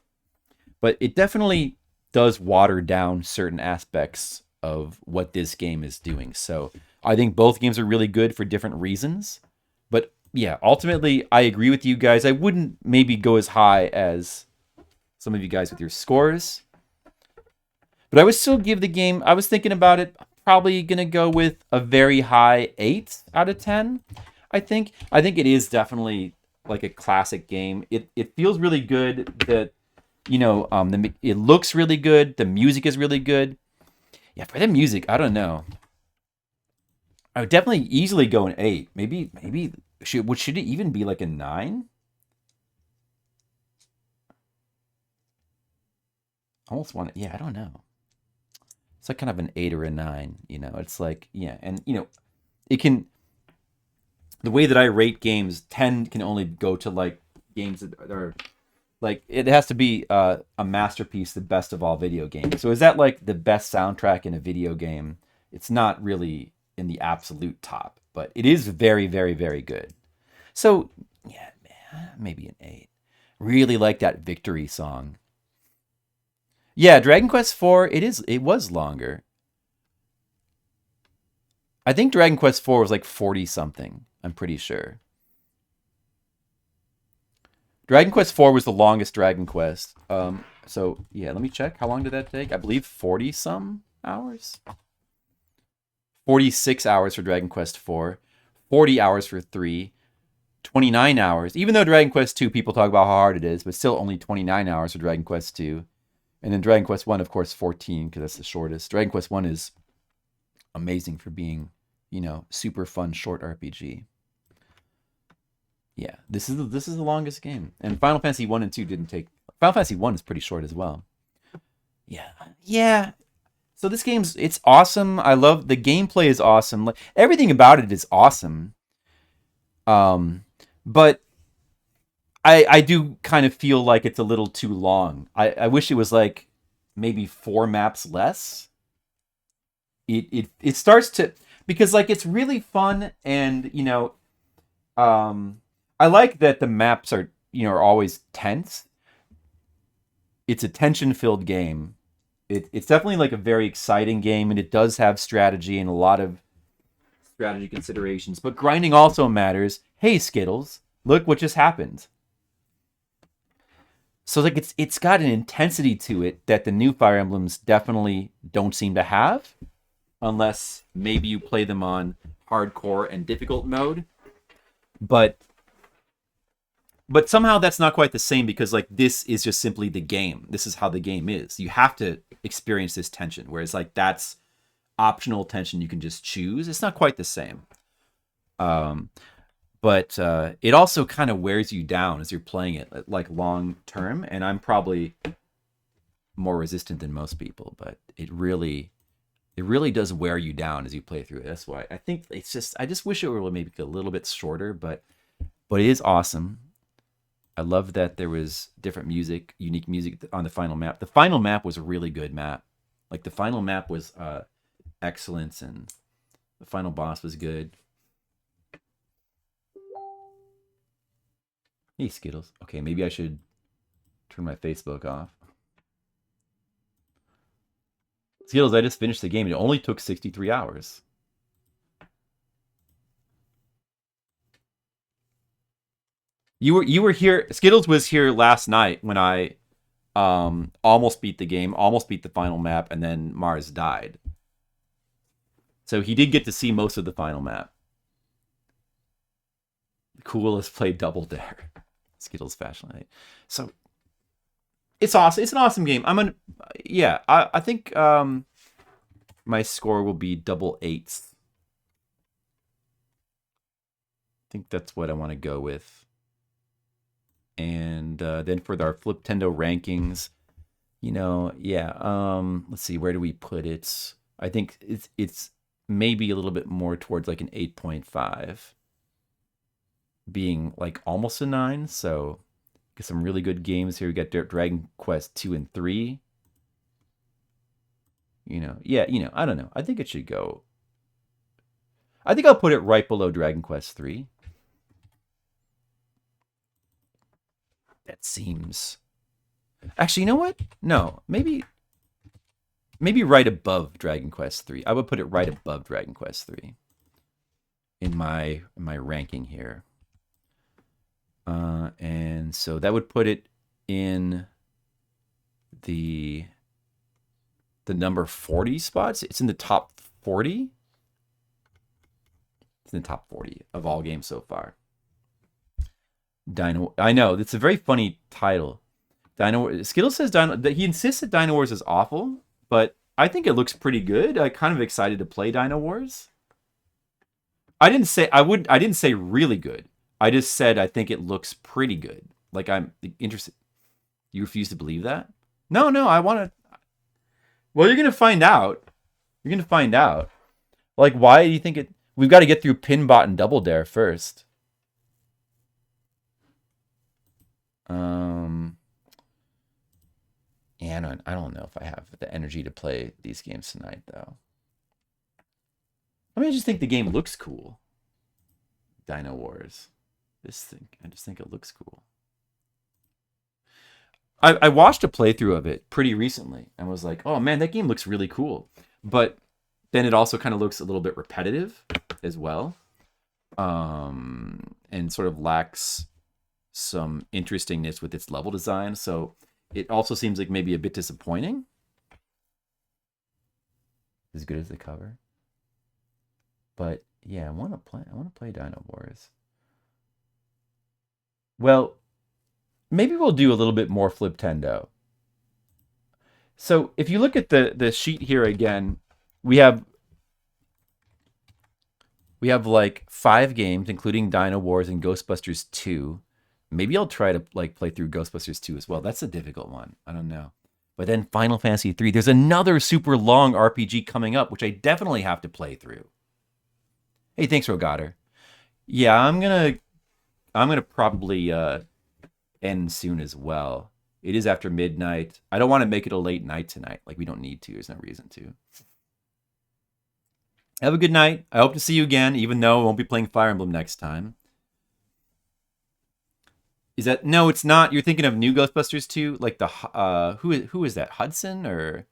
But it definitely does water down certain aspects of what this game is doing. So I think both games are really good for different reasons. But yeah, ultimately, I agree with you guys. I wouldn't maybe go as high as some of you guys with your scores. But I would still give the game, I was thinking about it, probably going to go with a very high 8 out of 10, I think. I think it is definitely like a classic game. It feels really good. That, you know, it looks really good. The music is really good. Yeah, for the music, I don't know. I would definitely easily go an 8. Maybe should it even be like a 9? Almost want to, yeah, I don't know. It's like kind of an 8 or a 9, you know. It's like, yeah, and you know, it can, the way that I rate games, 10 can only go to like games that are like, it has to be a masterpiece, the best of all video games. So is that like the best soundtrack in a video game? It's not really in the absolute top, but it is very, very, very good. So yeah, maybe an 8. Really like that victory song. Yeah, Dragon Quest IV, it was longer. I think Dragon Quest IV was like 40 something, I'm pretty sure. Dragon Quest IV was the longest Dragon Quest. So yeah, let me check. How long did that take? I believe 40 some hours. 46 hours for Dragon Quest IV, 40 hours for 3, 29 hours. Even though Dragon Quest II, people talk about how hard it is, but still only 29 hours for Dragon Quest II. And then Dragon Quest 1, of course, 14, because that's the shortest. Dragon Quest 1 is amazing for being, you know, super fun short RPG. Yeah, this is the longest game. And Final Fantasy 1 and 2 didn't take... Final Fantasy 1 is pretty short as well. Yeah. So this game's, it's awesome. I love, the gameplay is awesome. Like, everything about it is awesome. But I do kind of feel like it's a little too long. I wish it was like maybe 4 maps less. It starts to, because like it's really fun, and you know, I like that the maps are, you know, are always tense. It's a tension-filled game. It's definitely like a very exciting game, and it does have strategy and a lot of strategy considerations. But grinding also matters. Hey, Skittles, look what just happened. So like it's got an intensity to it that the new Fire Emblems definitely don't seem to have, unless maybe you play them on hardcore and difficult mode. But somehow that's not quite the same, because like this is just simply the game. This is how the game is. You have to experience this tension, whereas like that's optional tension you can just choose. It's not quite the same. Um, but it also kind of wears you down as you're playing it, like long term. And I'm probably more resistant than most people, but it really does wear you down as you play through it. That's why I think it's just, I just wish it were maybe a little bit shorter, but it is awesome. I love that there was different music, unique music on the final map. The final map was a really good map. Like the final map was excellent, and the final boss was good. Hey, Skittles. Okay, maybe I should turn my Facebook off. Skittles, I just finished the game. It only took 63 hours. You were here. Skittles was here last night when I almost beat the game, almost beat the final map, and then Mars died. So he did get to see most of the final map. Coolest play Double Dare. Skittles Fashion. So it's awesome. It's an awesome game. I think my score will be double eights. I think that's what I want to go with. And then for our Fliptendo rankings, let's see, where do we put it? I think it's maybe a little bit more towards like an 8.5, being like almost a 9. So get some really good games here. We got Dragon Quest 2 and 3. I don't know. I think it should go. I think I'll put it right below Dragon Quest 3. That seems. Actually, you know what? No, maybe right above Dragon Quest 3. I would put it right above Dragon Quest 3 in my ranking here. And so that would put it in the number 40 spots. It's in the top 40. It's in the top 40 of all games so far. Dino. I know, it's a very funny title. Skittles says he insists that Dino Wars is awful, but I think it looks pretty good. I'm kind of excited to play Dino Wars. I didn't say really good. I just said I think it looks pretty good. Like, I'm interested. You refuse to believe that? No, I want to. Well, you're gonna find out. Like, why do you think it? We've got to get through Pinbot and Double Dare first. Yeah, I don't know if I have the energy to play these games tonight, though. I just think the game looks cool. Dino Wars. I just think it looks cool. I watched a playthrough of it pretty recently and was like, oh man, that game looks really cool. But then it also kind of looks a little bit repetitive as well. And sort of lacks some interestingness with its level design. So it also seems like maybe a bit disappointing. As good as the cover. But yeah, I want to play Dino Wars. Well, maybe we'll do a little bit more Fliptendo. So if you look at the sheet here again, we have like 5 games, including Dino Wars and Ghostbusters 2. Maybe I'll try to like play through Ghostbusters 2 as well. That's a difficult one. I don't know. But then Final Fantasy 3. There's another super long RPG coming up, which I definitely have to play through. Hey, thanks, Rogatter. Yeah, I'm gonna probably end soon as well. It is after midnight. I don't want to make it a late night tonight. Like, we don't need to. There's no reason to. Have a good night. I hope to see you again, even though I won't be playing Fire Emblem next time. Is that... No, it's not. You're thinking of New Ghostbusters 2? Like the... who is that? Hudson? Or...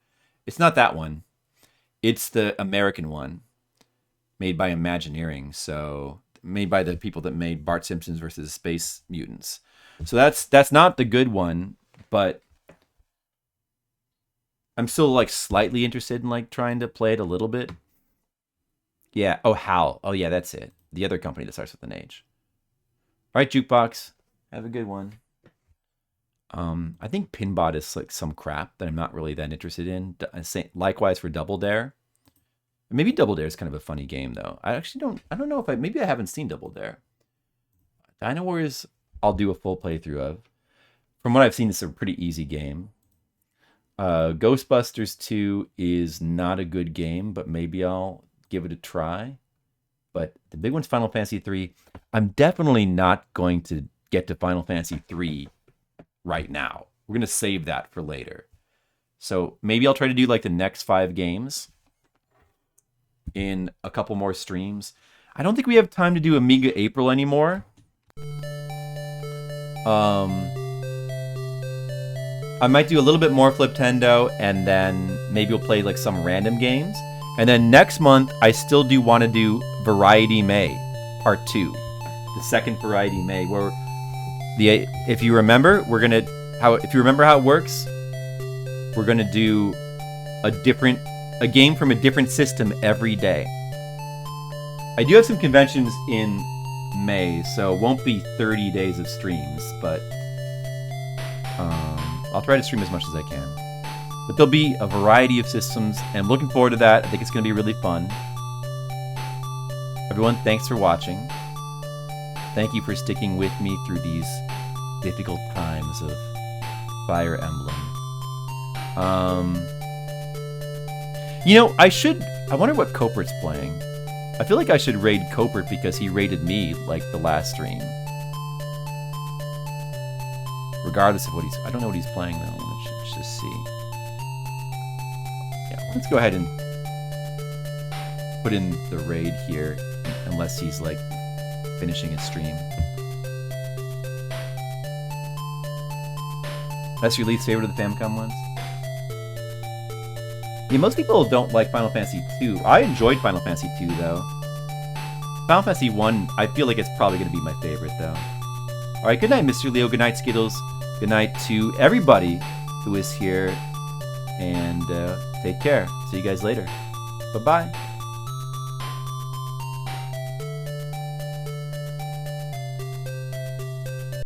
It's not that one. It's the American one. Made by Imagineering. So... Made by the people that made Bart Simpson's versus Space Mutants. So that's not the good one, but... I'm still, like, slightly interested in, like, trying to play it a little bit. Yeah. Oh, HAL. Oh, yeah, that's it. The other company that starts with an H. All right, Jukebox. Have a good one. I think Pinbot is like some crap that I'm not really that interested in. Likewise for Double Dare. Maybe Double Dare is kind of a funny game, though. I don't know if maybe I haven't seen Double Dare. Dino Warriors, I'll do a full playthrough of. From what I've seen, it's a pretty easy game. Ghostbusters 2 is not a good game, but maybe I'll give it a try. But the big one's Final Fantasy 3. I'm definitely not going to get to Final Fantasy 3 right now. We're going to save that for later. So maybe I'll try to do like the next 5 games in a couple more streams. I don't think we have time to do Amiga April anymore. I might do a little bit more Fliptendo, and then maybe we'll play like some random games. And then next month, I still do want to do Variety May, Part 2. The second Variety May, where if you remember, if you remember how it works, we're gonna do a game from a different system every day. I do have some conventions in May, so it won't be 30 days of streams, but I'll try to stream as much as I can. But there'll be a variety of systems, and I'm looking forward to that. I think it's going to be really fun. Everyone, thanks for watching. Thank you for sticking with me through these difficult times of Fire Emblem. I wonder what Copert's playing. I feel like I should raid Copert because he raided me like the last stream. Regardless of what I don't know what he's playing though. Let's just see. Yeah, let's go ahead and put in the raid here, unless he's like finishing his stream. That's your least favorite of the Famicom ones? Yeah, most people don't like Final Fantasy 2. I enjoyed Final Fantasy 2 though. Final Fantasy 1, I feel like it's probably going to be my favorite though. Alright, good night, Mr. Leo. Good night, Skittles. Good night to everybody who is here. And take care. See you guys later. Bye-bye.